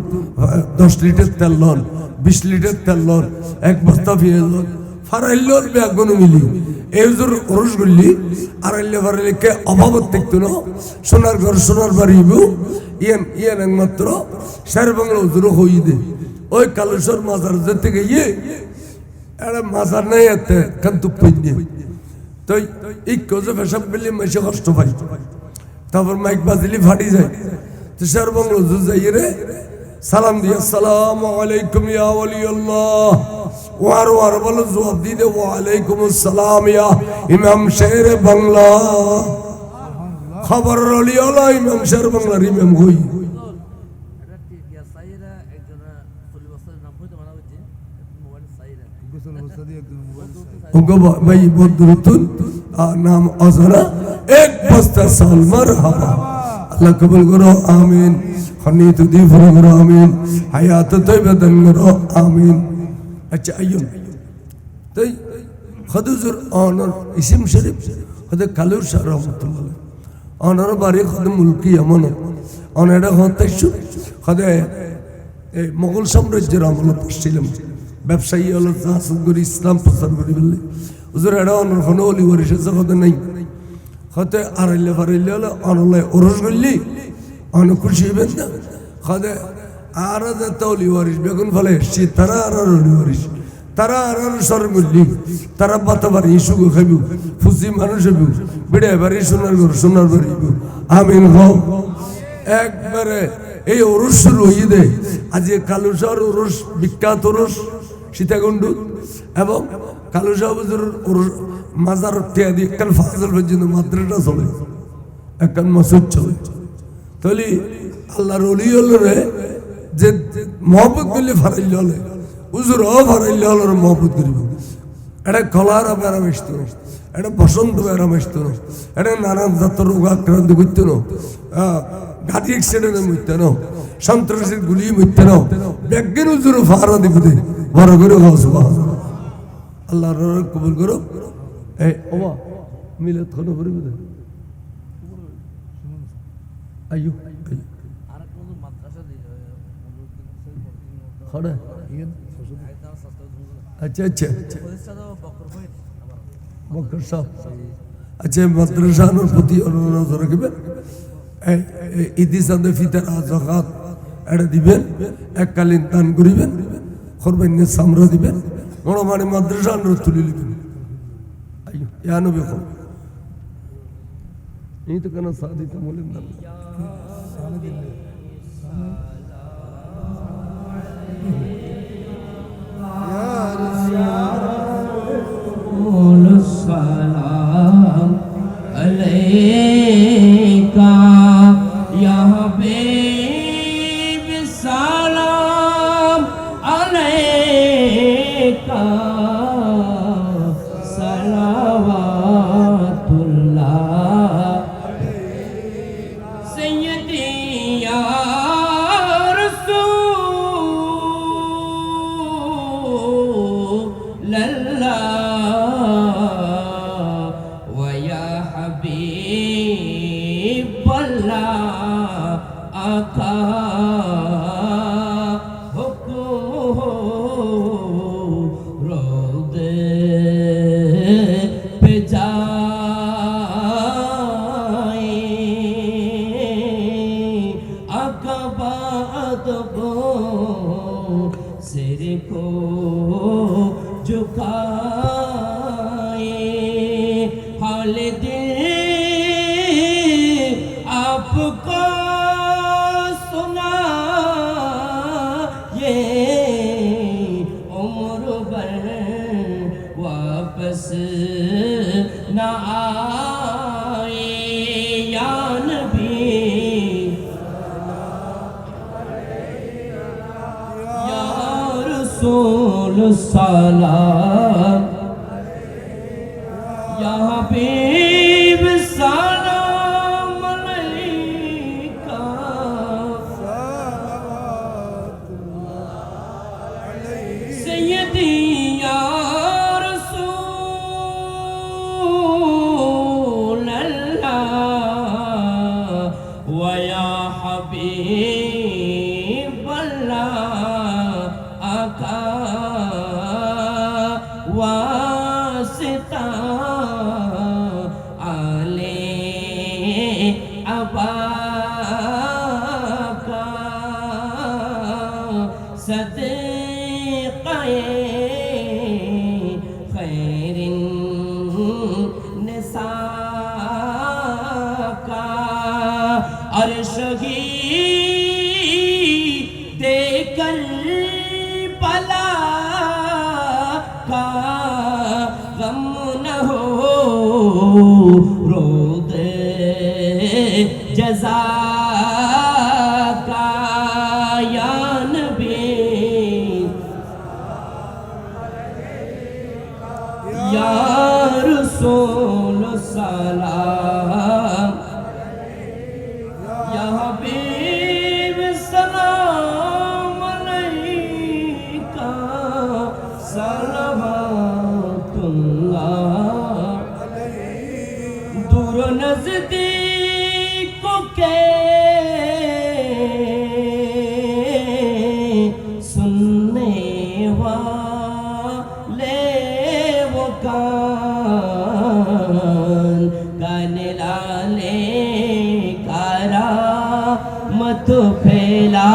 10 লিটার তেল লন 20 লিটার তেল লন এক বস্তা পেঁয়াজ লন ফারাইল্লোর ব্যাগুন মিলি এই হুজুর ওরস গুলি আড়াইলে ফারাইলে অভাবত দেখতো না সোনার ঘর সোনার বাড়ি ইয়ান একমাত্র শের বাংলা হুজুর হই দে ওই কালেশ্বর মাজার যেতে গিয়ে একটা মাজার নাই এতে কান্তু পেয়ে তো এই কোজে ফেসাব পেলে মেশে কষ্ট পাই তারপর মাইক বাজিলি ফাটি যায় তো শের বাংলা হুজুর যাই রে সালাম দিয়ে আসসালামু আলাইকুম ইয়া ওয়ালিয়াল্লাহ ওয়ার বলো জবাব দিয়ে ওয়া আলাইকুম আসসালাম ইয়া ইমাম শের বাংলা খবর ওলিয়াল্লাহ ইমাম শের বাংলার ইমাম হই ভাই বদরুতুন নাম অজরা এক বস্তা চাউল মারহাবা আল্লাহ কবুল করো আমিন খনিত দিফর করো আমিন হায়াত তৈবাদান করো আমিন আচ্ছা আইয়ুন তাই খদুজুর অনর ইসিম শরীফ খদে কালুর শাহ রহমতুল্লাহ অনর বাড়ি খদে মুলকি এমন অনেরা হতাইছু খদে এই মোগল সাম্রাজ্যের আমলত ছিলাম ব্যবসায়ী হলো জাহাজ করে ইসলাম প্রচার করি বললে হুজুর এটা অনর কোনো অলি ওরিস আছে খদে নাই খদে আড়াইলে ফারাইলে হলো অনলায় ওরস করলি অন খুশি হইবেন না খদে আর যাতে অলি ওয়ারিস বেগুন ফলে এসছি তারা আর অলি ওয়ারিস তারা আর সরমুল্লি তারা বাতা বাড়ি ইস্যু খাইব ফুসি মানুষ হইব বেড়ে বাড়ি সোনার বাড়ি আমিন হও একবারে এই ওরস শুরু হয়ে দে আজ কালুসার ওরস বিখ্যাত ওরস সীতাকুণ্ডু এবং কালুসাহ মাজার টিয়া দিয়ে একখান ফাজল পর্যন্ত মাদ্রাসা চলে একখান মসজিদ চলে তাহলে আল্লাহর অলি হল রে যে মহব্বত করলে ফারাইল হলে উজুর ফারাইল হল মহব্বত করিব এটা কলার বেড়াম আসতো এটা বসন্ত বেড়াম আসতো এটা নানান জাতের রোগ আক্রান্ত করতো না গাড়ি অ্যাক্সিডেন্টে মরতে না সন্ত্রাসের গুলি মরতে না ব্যাগের উজুর ফারা দিব দে বড় করে আল্লাহ কবুল করো এই ওবা মিলাদ খানো করিব দে আইয়ো খড়া আচ্ছা আচ্ছা বকর সাহেব আচ্ছা মাদ্রাসার প্রতি অনুরোধ রাখবেন ঈদি চাঁদে ফিতার জাকাত এটা দিবেন এককালীন দান করিবেন কোরবানি সামরা দিবেন বড় মানে মাদ্রাসা অনুরোধ তুলে নেবেন ইয়া নবী কম এই তো কেন সাদিতে বলেন না السلام عليك يا حبيب السلام عليك صلوات الله سيدي يا رسول الله ويا حبيب الله آقا روضے پہ جائیں آقا بات کو سر کو جھکائیں حال دل آپ کو سنا یہ عمر بھر واپس نہ آئے یا نبی یا رسول سلام یا حبیب سلام علیکہ سیدی یا رسول اللہ ویا حبیب اللہ آقا واسطہ آلے ابا کا صدقہ خیر النساء کا عرش ہی دے کر بلا کا غم نہ ہو رو دے جزا کا یا نبی یا رسول سلام कान गाने लाले कारा मत फैला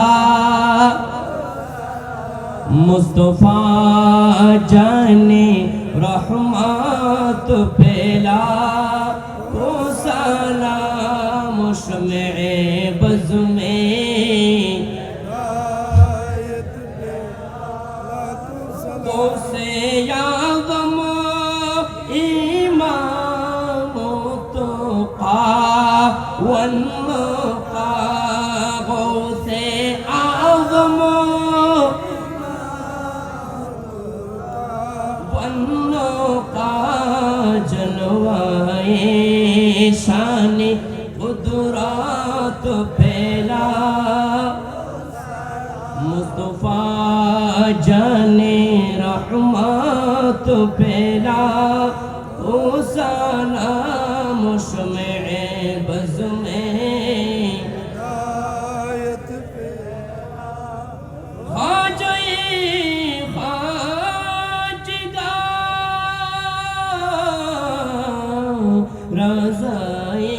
मुस्तफा जाने रहमत फैला तो सलाम शम्ए बज़ में तो से यागम इमाम तो वन से आगम का जलवाए शान कुदरत फैला मुस्तफा जाने रहमत फैला ओ सलाम शम्ए बज़ में रज़ाए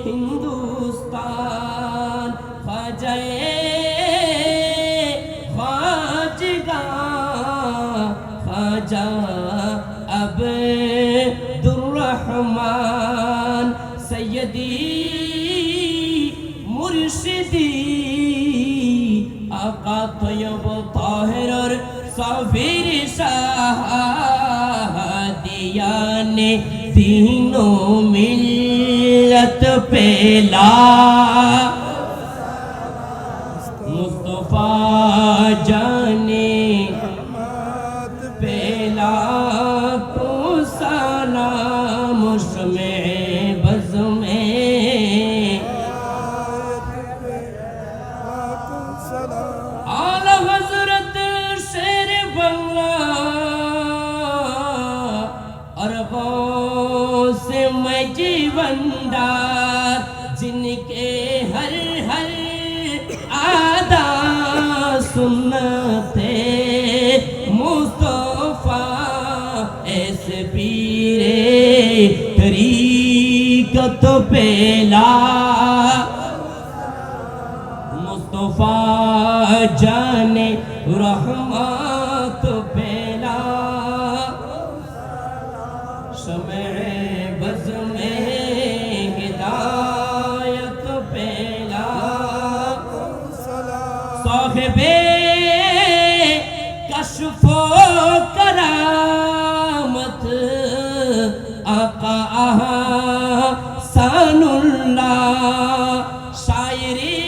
हिंदुस्तान ख्वाजाए ख्वाजगा ख्वाजा अब्दुर्रहमान सैयदी मुर्शिदी आका तय्यब ताहिर और साफिर शाहदियाने तीनों मिल्लत पेला मुस्तफा जाने पेला तो सलाम शम्ए बज़ में आला हज़रत शेर बंगला और से मैं जीवनदार जिनके हर हर आदा सुन्नते मुस्तफा ऐसे पीरे तरीक़त पेला मुस्तफा जाने रहमत पेला शम्ए बज़ में हिदायत पेला साहिबे कश्फो करामत आका सानुल्लाह शायरी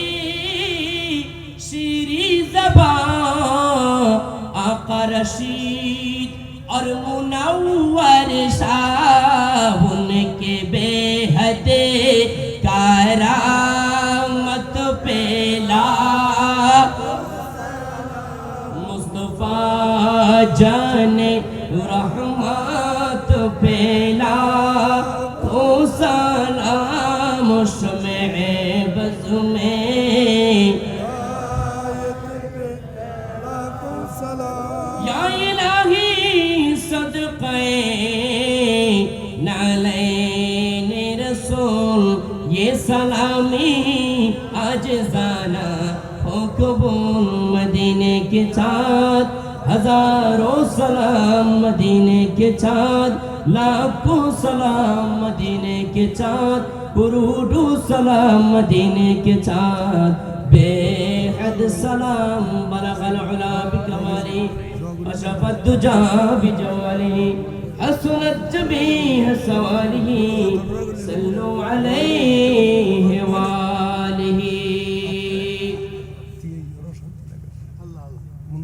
शीरी ज़बान आका रशीद और मुनव्वर शाह उनके बेहद करामत पेला मुस्तफा जाने रहमत पेला तो सलाम शम्ए बज़ में या इलाही सदक़े नालैन रसूल ये सलामी आज जाना हो कबूल मदीने के चाँद हजारों सलाम मदीने के चाँद लाखों सलाम मदीने के चाँद करोड़ों सलाम मदीने के चाँद बेहद सलाम बलगल उला बिकमाली अशरफत दुजा बिजवाली हसनत जमीह सवालिही सल्लु अलैहि